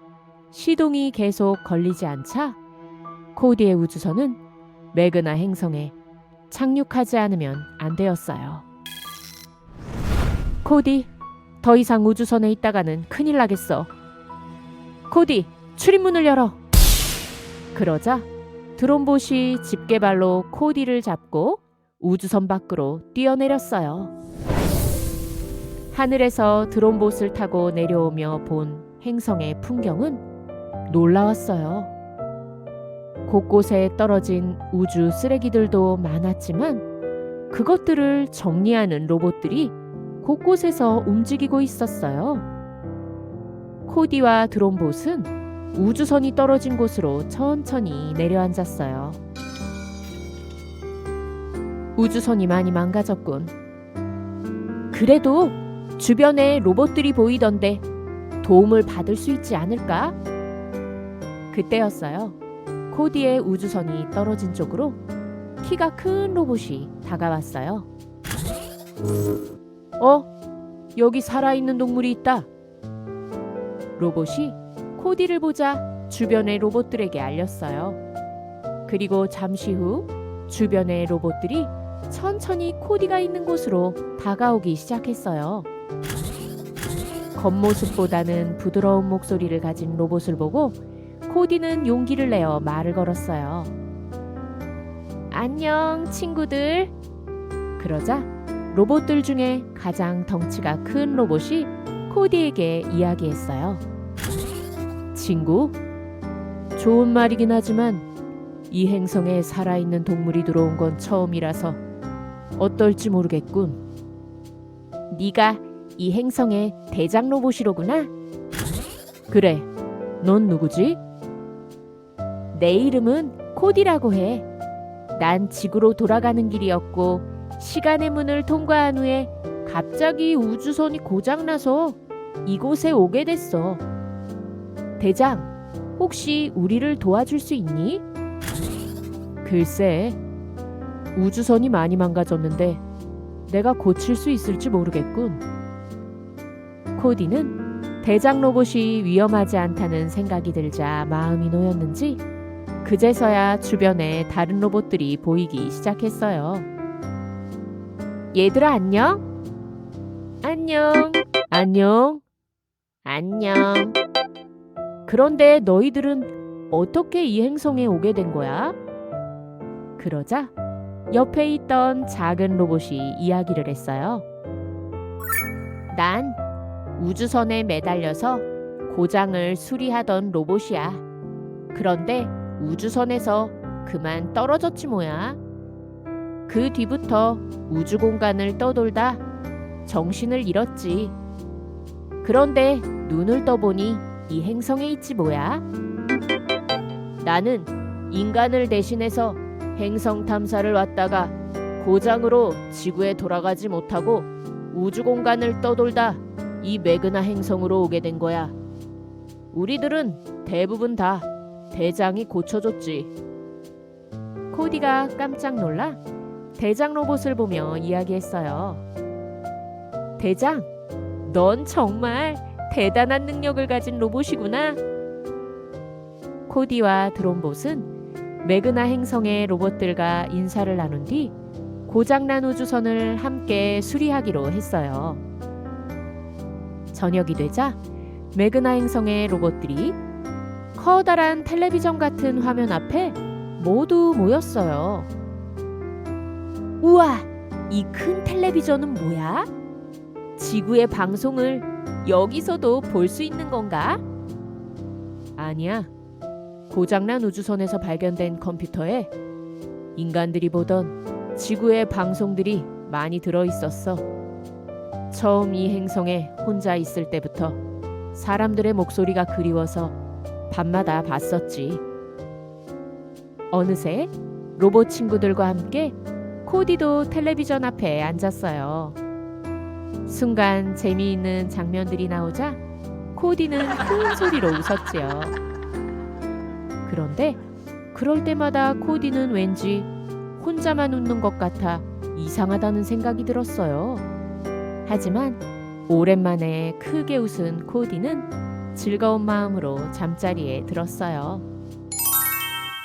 시동이 계속 걸리지 않자 코디의 우주선은 매그나 행성에 착륙하지 않으면 안 되었어요. 코디, 더 이상 우주선에 있다가는 큰일 나겠어. 코디, 출입문을 열어. 그러자 드론봇이 집게발로 코디를 잡고 우주선 밖으로 뛰어내렸어요. 하늘에서 드론봇을 타고 내려오며 본 행성의 풍경은 놀라웠어요. 곳곳에 떨어진 우주 쓰레기들도 많았지만 그것들을 정리하는 로봇들이 곳곳에서 움직이고 있었어요. 코디와 드론봇은 우주선이 떨어진 곳으로 천천히 내려앉았어요. 우주선이 많이 망가졌군. 그래도 주변에 로봇들이 보이던데 도움을 받을 수 있지 않을까? 그때였어요. 코디의 우주선이 떨어진 쪽으로 키가 큰 로봇이 다가왔어요. 여기 살아있는 동물이 있다. 로봇이 코디를 보자 주변의 로봇들에게 알렸어요. 그리고 잠시 후 주변의 로봇들이 천천히 코디가 있는 곳으로 다가오기 시작했어요. 겉모습보다는 부드러운 목소리를 가진 로봇을 보고 코디는 용기를 내어 말을 걸었어요. 안녕, 친구들. 그러자 로봇들 중에 가장 덩치가 큰 로봇이 코디에게 이야기했어요. 친구, 좋은 말이긴 하지만 이 행성에 살아있는 동물이 들어온 건 처음이라서 어떨지 모르겠군. 네가 이 행성의 대장 로봇이로구나. 그래, 넌 누구지? 내 이름은 코디라고 해. 난 지구로 돌아가는 길이었고 시간의 문을 통과한 후에 갑자기 우주선이 고장나서 이곳에 오게 됐어. 대장, 혹시 우리를 도와줄 수 있니? 글쎄, 우주선이 많이 망가졌는데 내가 고칠 수 있을지 모르겠군. 코디는 대장 로봇이 위험하지 않다는 생각이 들자 마음이 놓였는지 그제서야 주변에 다른 로봇들이 보이기 시작했어요. 얘들아, 안녕? 안녕. 안녕. 안녕. 그런데 너희들은 어떻게 이 행성에 오게 된 거야? 그러자 옆에 있던 작은 로봇이 이야기를 했어요. 난 우주선에 매달려서 고장을 수리하던 로봇이야. 그런데 우주선에서 그만 떨어졌지 뭐야. 그 뒤부터 우주 공간을 떠돌다 정신을 잃었지. 그런데 눈을 떠보니 이 행성에 있지 뭐야. 나는 인간을 대신해서 행성 탐사를 왔다가 고장으로 지구에 돌아가지 못하고 우주 공간을 떠돌다 이 매그나 행성으로 오게 된 거야. 우리들은 대부분 다 대장이 고쳐줬지. 코디가 깜짝 놀라 대장 로봇을 보며 이야기했어요. 대장, 넌 정말 대단한 능력을 가진 로봇이구나. 코디와 드론봇은 매그나 행성의 로봇들과 인사를 나눈 뒤 고장난 우주선을 함께 수리하기로 했어요. 저녁이 되자 매그나 행성의 로봇들이 커다란 텔레비전 같은 화면 앞에 모두 모였어요. 우와, 이 큰 텔레비전은 뭐야? 지구의 방송을 여기서도 볼 수 있는 건가? 아니야. 고장난 우주선에서 발견된 컴퓨터에 인간들이 보던 지구의 방송들이 많이 들어있었어. 처음 이 행성에 혼자 있을 때부터 사람들의 목소리가 그리워서 밤마다 봤었지. 어느새 로봇 친구들과 함께 코디도 텔레비전 앞에 앉았어요. 순간 재미있는 장면들이 나오자 코디는 큰 소리로 웃었지요. 그런데 그럴 때마다 코디는 왠지 혼자만 웃는 것 같아 이상하다는 생각이 들었어요. 하지만 오랜만에 크게 웃은 코디는 즐거운 마음으로 잠자리에 들었어요.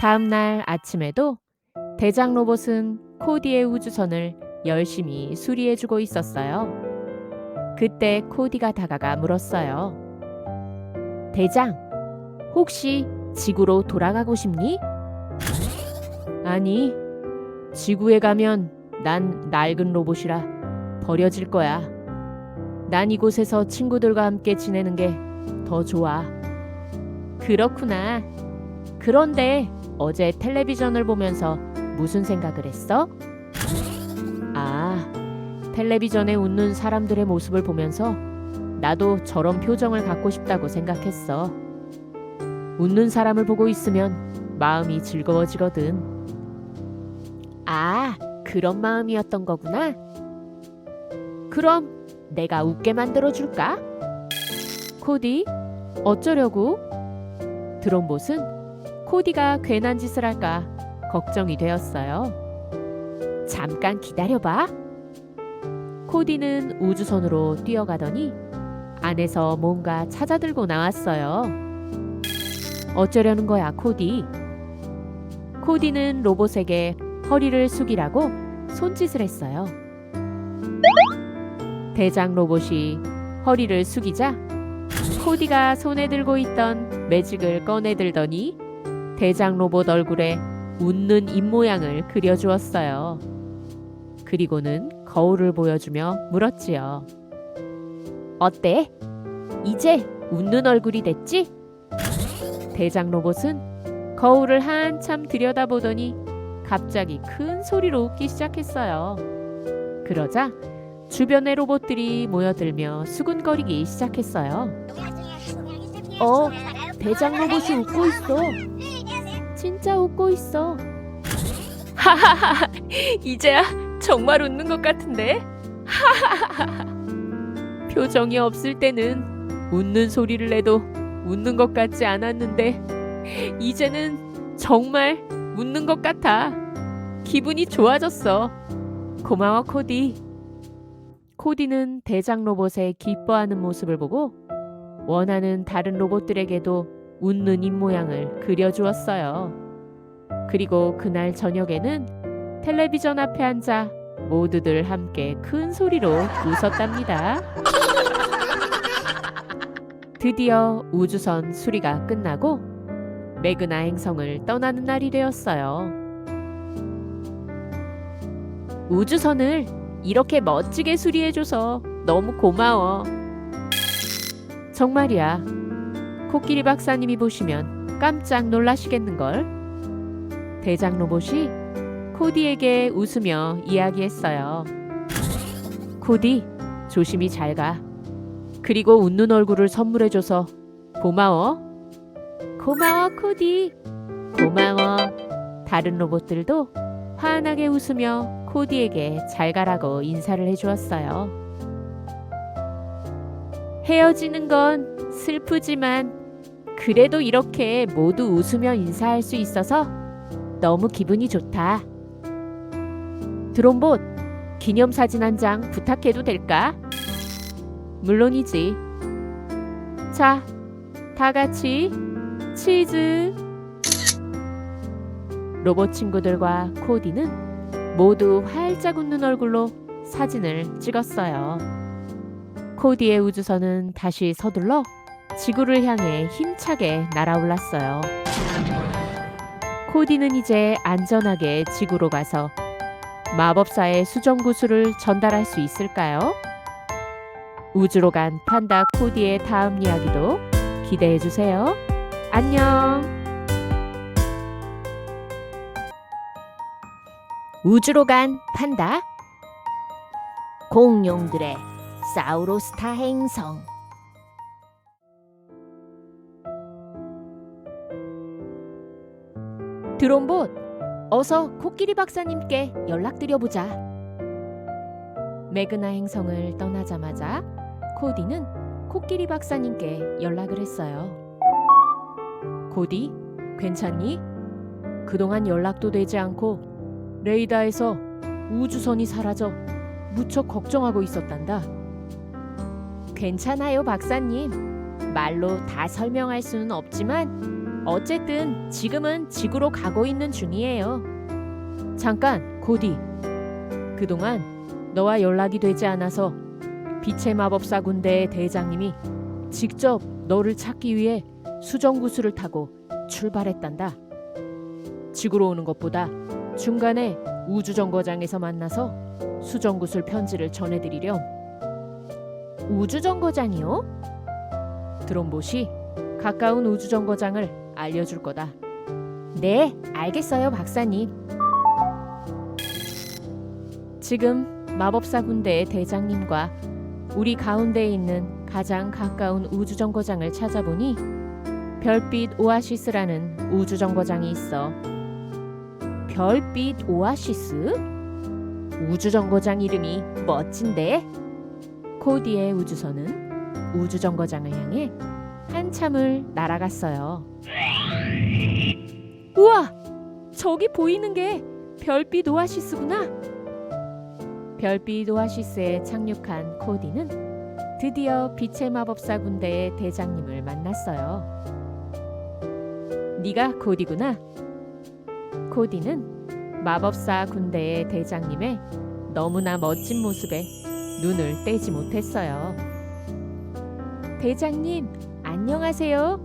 다음 날 아침에도 대장 로봇은 코디의 우주선을 열심히 수리해주고 있었어요. 그때 코디가 다가가 물었어요. 대장, 혹시 지구로 돌아가고 싶니? 아니, 지구에 가면 난 낡은 로봇이라 버려질 거야. 난 이곳에서 친구들과 함께 지내는 게 더 좋아. 그렇구나. 그런데 어제 텔레비전을 보면서 무슨 생각을 했어? 아, 텔레비전에 웃는 사람들의 모습을 보면서 나도 저런 표정을 갖고 싶다고 생각했어. 웃는 사람을 보고 있으면 마음이 즐거워지거든. 아, 그런 마음이었던 거구나. 그럼 내가 웃게 만들어줄까? 코디, 어쩌려고? 드론봇은 코디가 괜한 짓을 할까 걱정이 되었어요. 잠깐 기다려봐. 코디는 우주선으로 뛰어가더니 안에서 뭔가 찾아들고 나왔어요. 어쩌려는 거야, 코디? 코디는 로봇에게 허리를 숙이라고 손짓을 했어요. 대장 로봇이 허리를 숙이자 코디가 손에 들고 있던 매직을 꺼내들더니 대장 로봇 얼굴에 웃는 입모양을 그려주었어요. 그리고는 거울을 보여주며 물었지요. 어때? 이제 웃는 얼굴이 됐지? 대장 로봇은 거울을 한참 들여다보더니 갑자기 큰 소리로 웃기 시작했어요. 그러자 주변의 로봇들이 모여들며 수군거리기 시작했어요. 대장 로봇이 웃고 있어. 진짜 웃고 있어. 하하하, 이제야 정말 웃는 것 같은데? 하하하. 표정이 없을 때는 웃는 소리를 내도 웃는 것 같지 않았는데 이제는 정말 웃는 것 같아. 기분이 좋아졌어. 고마워, 코디. 코디는 대장 로봇의 기뻐하는 모습을 보고 원하는 다른 로봇들에게도 웃는 입모양을 그려주었어요. 그리고 그날 저녁에는 텔레비전 앞에 앉아 모두들 함께 큰 소리로 웃었답니다. 드디어 우주선 수리가 끝나고 매그나 행성을 떠나는 날이 되었어요. 우주선을 이렇게 멋지게 수리해줘서 너무 고마워. 정말이야. 코끼리 박사님이 보시면 깜짝 놀라시겠는걸. 대장 로봇이 코디에게 웃으며 이야기했어요. 코디, 조심히 잘 가. 그리고 웃는 얼굴을 선물해줘서 고마워. 고마워, 코디. 고마워. 다른 로봇들도 환하게 웃으며 코디에게 잘 가라고 인사를 해주었어요. 헤어지는 건 슬프지만 그래도 이렇게 모두 웃으며 인사할 수 있어서 너무 기분이 좋다. 드론봇, 기념사진 한 장 부탁해도 될까? 물론이지. 자, 다 같이 치즈. 로봇 친구들과 코디는 모두 활짝 웃는 얼굴로 사진을 찍었어요. 코디의 우주선은 다시 서둘러 지구를 향해 힘차게 날아올랐어요. 코디는 이제 안전하게 지구로 가서 마법사의 수정구슬을 전달할 수 있을까요? 우주로 간 판다 코디의 다음 이야기도 기대해주세요. 안녕! 우주로 간 판다 공룡들의 사우로스타 행성. 드론봇, 어서 코끼리 박사님께 연락드려보자. 매그나 행성을 떠나자마자 코디는 코끼리 박사님께 연락을 했어요. 코디, 괜찮니? 그동안 연락도 되지 않고 레이더에서 우주선이 사라져 무척 걱정하고 있었단다. 괜찮아요, 박사님. 말로 다 설명할 수는 없지만 어쨌든 지금은 지구로 가고 있는 중이에요. 잠깐, 코디. 그동안 너와 연락이 되지 않아서 빛의 마법사 군대의 대장님이 직접 너를 찾기 위해 수정구슬을 타고 출발했단다. 지구로 오는 것보다 중간에 우주정거장에서 만나서 수정구슬 편지를 전해드리렴. 우주정거장이요? 드론봇이 가까운 우주정거장을 알려줄 거다. 네, 알겠어요, 박사님. 지금 마법사 군대의 대장님과 우리 가운데에 있는 가장 가까운 우주정거장을 찾아보니 별빛 오아시스라는 우주정거장이 있어. 별빛 오아시스? 우주정거장 이름이 멋진데? 코디의 우주선은 우주정거장을 향해 한참을 날아갔어요. 우와! 저기 보이는 게 별빛 오아시스구나. 별빛 오아시스에 착륙한 코디는 드디어 빛의 마법사 군대의 대장님을 만났어요. 네가 코디구나. 코디는 마법사 군대의 대장님의 너무나 멋진 모습에 눈을 떼지 못했어요. 대장님, 안녕하세요.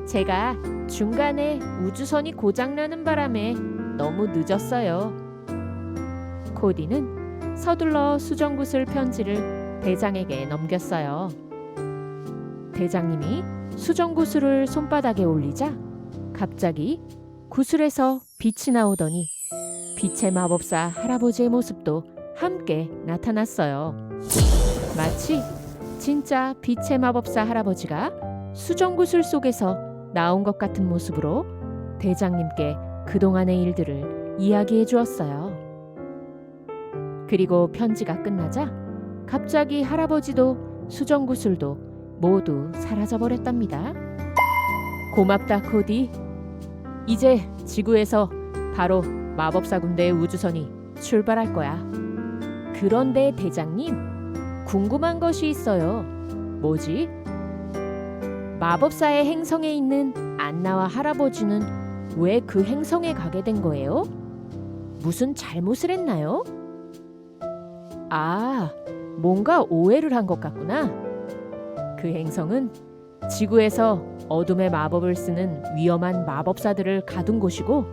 제가 중간에 우주선이 고장나는 바람에 너무 늦었어요. 코디는 서둘러 수정구슬 편지를 대장에게 넘겼어요. 대장님이 수정구슬을 손바닥에 올리자 갑자기 구슬에서 빛이 나오더니 빛의 마법사 할아버지의 모습도 함께 나타났어요. 마치 진짜 빛의 마법사 할아버지가 수정구슬 속에서 나온 것 같은 모습으로 대장님께 그동안의 일들을 이야기해 주었어요. 그리고 편지가 끝나자 갑자기 할아버지도 수정구슬도 모두 사라져 버렸답니다. 고맙다, 코디. 이제 지구에서 바로 마법사 군대의 우주선이 출발할 거야. 그런데 대장님, 궁금한 것이 있어요. 뭐지? 마법사의 행성에 있는 안나와 할아버지는 왜 그 행성에 가게 된 거예요? 무슨 잘못을 했나요? 아, 뭔가 오해를 한 것 같구나. 그 행성은 지구에서 어둠의 마법을 쓰는 위험한 마법사들을 가둔 곳이고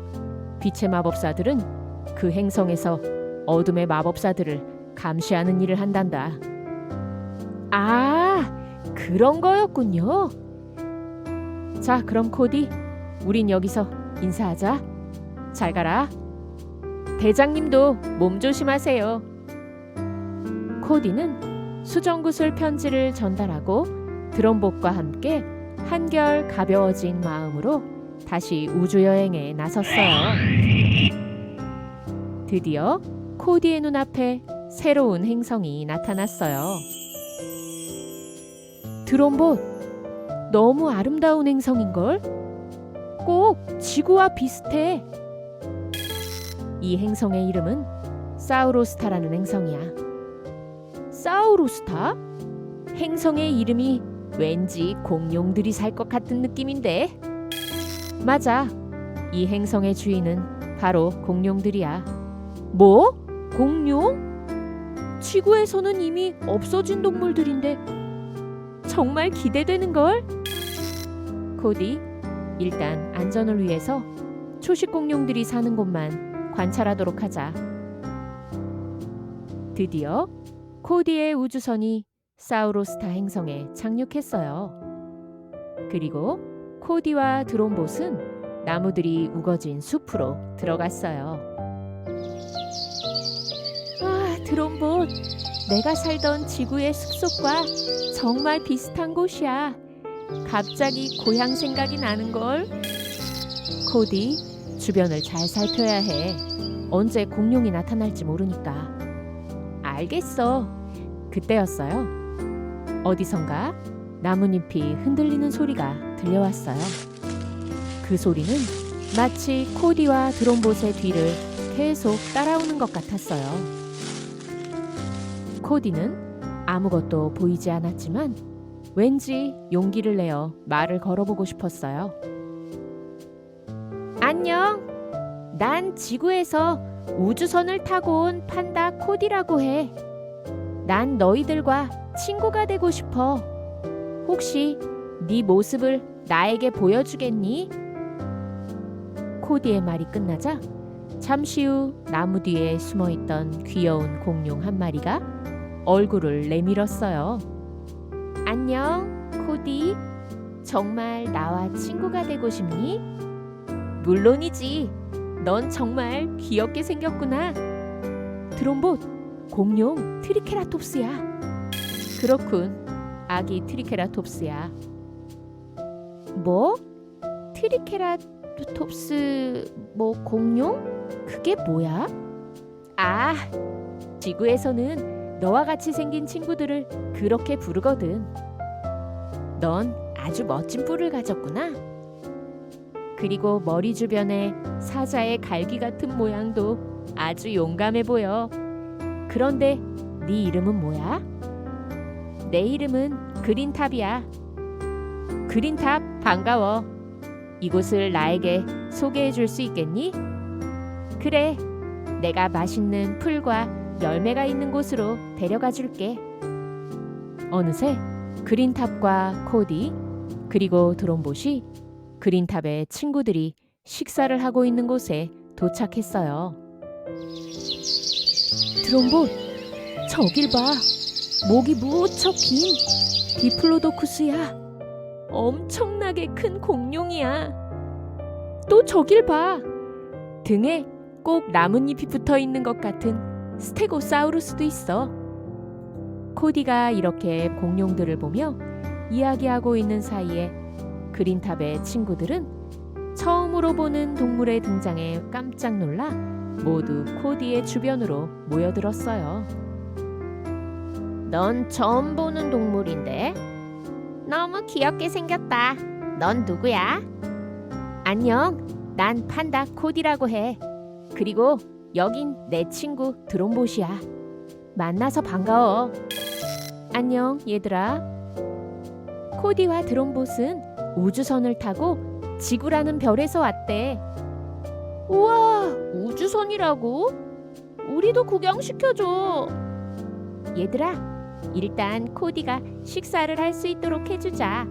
빛의 마법사들은 그 행성에서 어둠의 마법사들을 감시하는 일을 한단다. 아, 그런 거였군요. 자, 그럼 코디, 우린 여기서 인사하자. 잘 가라. 대장님도 몸 조심하세요. 코디는 수정구슬 편지를 전달하고 드럼봇과 함께 한결 가벼워진 마음으로 다시 우주여행에 나섰어요. 드디어 코디의 눈앞에 새로운 행성이 나타났어요. 드럼봇, 너무 아름다운 행성인걸? 꼭 지구와 비슷해. 이 행성의 이름은 사우로스타라는 행성이야. 사우로스타? 행성의 이름이 왠지 공룡들이 살 것 같은 느낌인데. 맞아. 이 행성의 주인은 바로 공룡들이야. 뭐? 공룡? 지구에서는 이미 없어진 동물들인데 정말 기대되는걸? 코디, 일단 안전을 위해서 초식 공룡들이 사는 곳만 관찰하도록 하자. 드디어 코디의 우주선이 사우로스타 행성에 착륙했어요. 그리고 코디와 드론봇은 나무들이 우거진 숲으로 들어갔어요. 아, 드론봇, 내가 살던 지구의 숲속과 정말 비슷한 곳이야. 갑자기 고향 생각이 나는걸. 코디, 주변을 잘 살펴야 해. 언제 공룡이 나타날지 모르니까. 알겠어. 그때였어요. 어디선가 나뭇잎이 흔들리는 소리가 들려왔어요. 그 소리는 마치 코디와 드론봇의 뒤를 계속 따라오는 것 같았어요. 코디는 아무것도 보이지 않았지만 왠지 용기를 내어 말을 걸어보고 싶었어요. 안녕. 난 지구에서 우주선을 타고 온 판다 코디라고 해. 난 너희들과 친구가 되고 싶어. 혹시 네 모습을 나에게 보여주겠니? 코디의 말이 끝나자 잠시 후 나무 뒤에 숨어있던 귀여운 공룡 한 마리가 얼굴을 내밀었어요. 안녕, 코디. 정말 나와 친구가 되고 싶니? 물론이지. 넌 정말 귀엽게 생겼구나. 드론봇, 공룡 트리케라톱스야. 그렇군. 아기 트리케라톱스야. 뭐? 트리케라톱스 공룡? 그게 뭐야? 아, 지구에서는 너와 같이 생긴 친구들을 그렇게 부르거든. 넌 아주 멋진 뿔을 가졌구나. 그리고 머리 주변에 사자의 갈기 같은 모양도 아주 용감해 보여. 그런데 네 이름은 뭐야? 내 이름은 그린탑이야. 그린탑, 반가워. 이곳을 나에게 소개해 줄 수 있겠니? 그래, 내가 맛있는 풀과 열매가 있는 곳으로 데려가 줄게. 어느새 그린탑과 코디 그리고 드론봇이 그린탑의 친구들이 식사를 하고 있는 곳에 도착했어요. 드론봇, 저길 봐. 목이 무척 긴 디플로도쿠스야. 엄청나게 큰 공룡이야. 또 저길 봐. 등에 꼭 나뭇잎이 붙어 있는 것 같은 스테고사우루스도 있어. 코디가 이렇게 공룡들을 보며 이야기하고 있는 사이에 그린탑의 친구들은 처음으로 보는 동물의 등장에 깜짝 놀라 모두 코디의 주변으로 모여들었어요. 넌 처음 보는 동물인데? 너무 귀엽게 생겼다. 넌 누구야? 안녕. 난 판다 코디라고 해. 그리고 여긴 내 친구 드론봇이야. 만나서 반가워. 안녕, 얘들아. 코디와 드론봇은 우주선을 타고 지구라는 별에서 왔대. 우와, 우주선이라고? 우리도 구경시켜줘. 얘들아, 일단 코디가 식사를 할 수 있도록 해주자.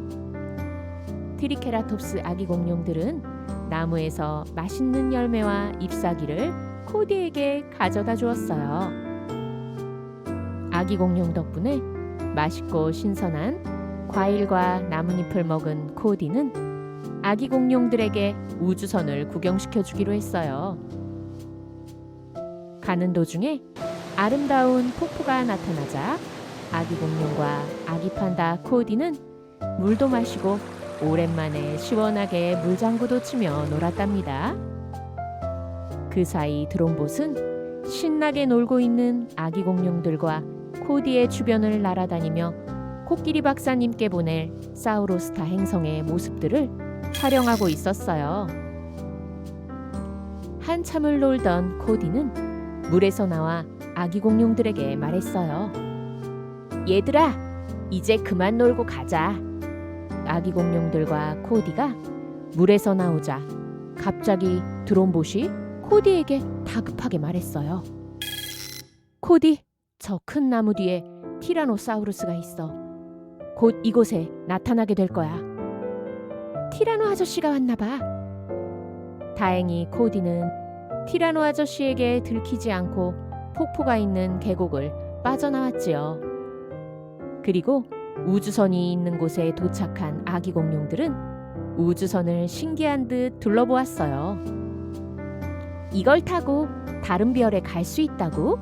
트리케라톱스 아기 공룡들은 나무에서 맛있는 열매와 잎사귀를 코디에게 가져다 주었어요. 아기 공룡 덕분에 맛있고 신선한 과일과 나뭇잎을 먹은 코디는 아기 공룡들에게 우주선을 구경시켜 주기로 했어요. 가는 도중에 아름다운 폭포가 나타나자 아기 공룡과 아기 판다 코디는 물도 마시고 오랜만에 시원하게 물장구도 치며 놀았답니다. 그 사이 드론봇은 신나게 놀고 있는 아기 공룡들과 코디의 주변을 날아다니며 코끼리 박사님께 보낼 사우로스타 행성의 모습들을 촬영하고 있었어요. 한참을 놀던 코디는 물에서 나와 아기 공룡들에게 말했어요. 얘들아, 이제 그만 놀고 가자. 아기 공룡들과 코디가 물에서 나오자 갑자기 드론봇이 코디에게 다급하게 말했어요. 코디, 저 큰 나무 뒤에 티라노사우루스가 있어. 곧 이곳에 나타나게 될 거야. 티라노 아저씨가 왔나 봐. 다행히 코디는 티라노 아저씨에게 들키지 않고 폭포가 있는 계곡을 빠져나왔지요. 그리고 우주선이 있는 곳에 도착한 아기 공룡들은 우주선을 신기한 듯 둘러보았어요. 이걸 타고 다른 별에 갈 수 있다고?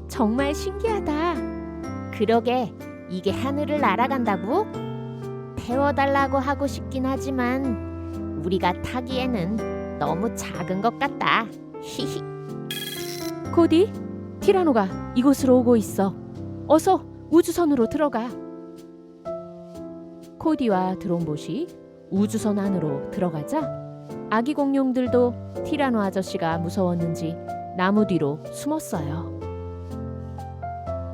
정말 신기하다. 그러게, 이게 하늘을 날아간다고? 태워달라고 하고 싶긴 하지만 우리가 타기에는 너무 작은 것 같다. 히히. 코디, 티라노가 이곳으로 오고 있어. 어서 우주선으로 들어가. 코디와 드론봇이 우주선 안으로 들어가자 아기 공룡들도 티라노 아저씨가 무서웠는지 나무 뒤로 숨었어요.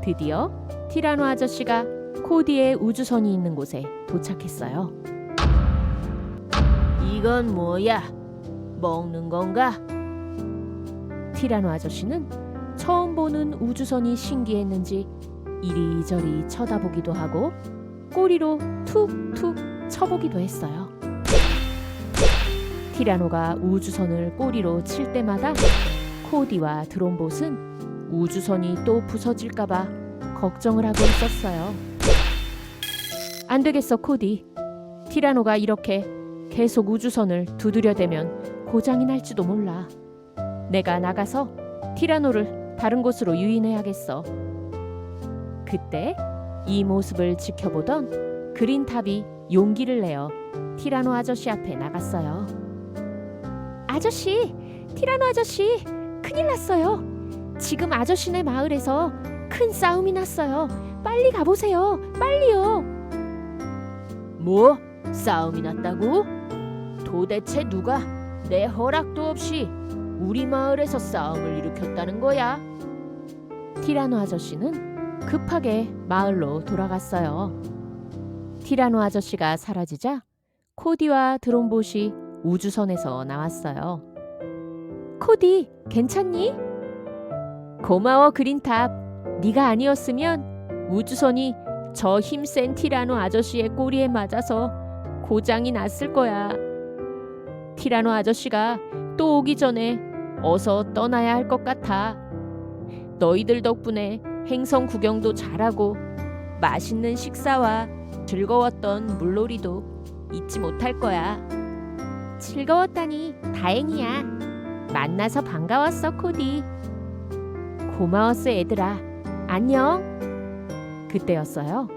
드디어 티라노 아저씨가 코디의 우주선이 있는 곳에 도착했어요. 이건 뭐야? 먹는 건가? 티라노 아저씨는 처음 보는 우주선이 신기했는지 이리저리 쳐다보기도 하고 꼬리로 툭툭 쳐보기도 했어요. 티라노가 우주선을 꼬리로 칠 때마다 코디와 드론봇은 우주선이 또 부서질까봐 걱정을 하고 있었어요. 안 되겠어, 코디. 티라노가 이렇게 계속 우주선을 두드려대면 고장이 날지도 몰라. 내가 나가서 티라노를 다른 곳으로 유인해야겠어. 그때 이 모습을 지켜보던 그린탑이 용기를 내어 티라노 아저씨 앞에 나갔어요. 아저씨, 티라노 아저씨, 큰일 났어요. 지금 아저씨네 마을에서 큰 싸움이 났어요. 빨리 가보세요. 빨리요. 뭐? 싸움이 났다고? 도대체 누가 내 허락도 없이 우리 마을에서 싸움을 일으켰다는 거야? 티라노 아저씨는 급하게 마을로 돌아갔어요. 티라노 아저씨가 사라지자 코디와 드론봇이 우주선에서 나왔어요. 코디, 괜찮니? 고마워, 그린탑. 네가 아니었으면 우주선이 저 힘센 티라노 아저씨의 꼬리에 맞아서 고장이 났을 거야. 티라노 아저씨가 또 오기 전에 어서 떠나야 할 것 같아. 너희들 덕분에 행성 구경도 잘하고 맛있는 식사와 즐거웠던 물놀이도 잊지 못할 거야. 즐거웠다니 다행이야. 만나서 반가웠어, 코디. 고마웠어, 얘들아. 안녕. 그때였어요.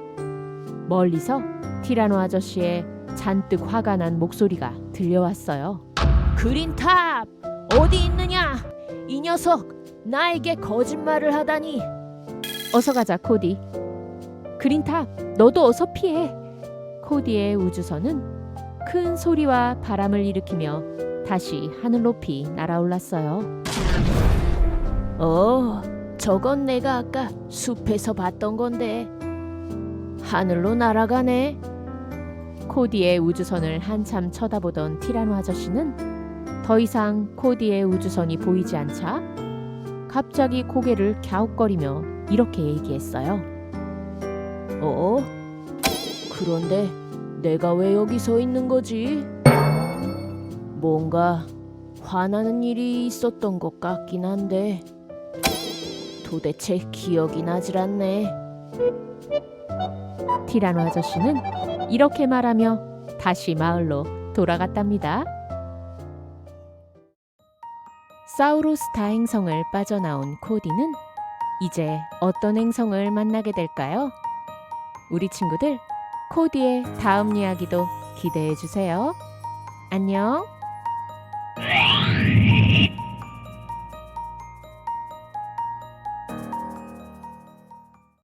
멀리서 티라노 아저씨의 잔뜩 화가 난 목소리가 들려왔어요. 그린탑! 어디 있느냐? 이 녀석! 나에게 거짓말을 하다니! 어서 가자, 코디. 그린탑, 너도 어서 피해. 코디의 우주선은 큰 소리와 바람을 일으키며 다시 하늘 높이 날아올랐어요. 저건 내가 아까 숲에서 봤던 건데. 하늘로 날아가네. 코디의 우주선을 한참 쳐다보던 티라노 아저씨는 더 이상 코디의 우주선이 보이지 않자 갑자기 고개를 갸웃거리며 이렇게 얘기했어요. 그런데 내가 왜 여기 서 있는 거지? 뭔가 화나는 일이 있었던 것 같긴 한데 도대체 기억이 나질 않네. 티라노 아저씨는 이렇게 말하며 다시 마을로 돌아갔답니다. 사우루스타 행성을 빠져나온 코디는 이제 어떤 행성을 만나게 될까요? 우리 친구들, 코디의 다음 이야기도 기대해 주세요. 안녕.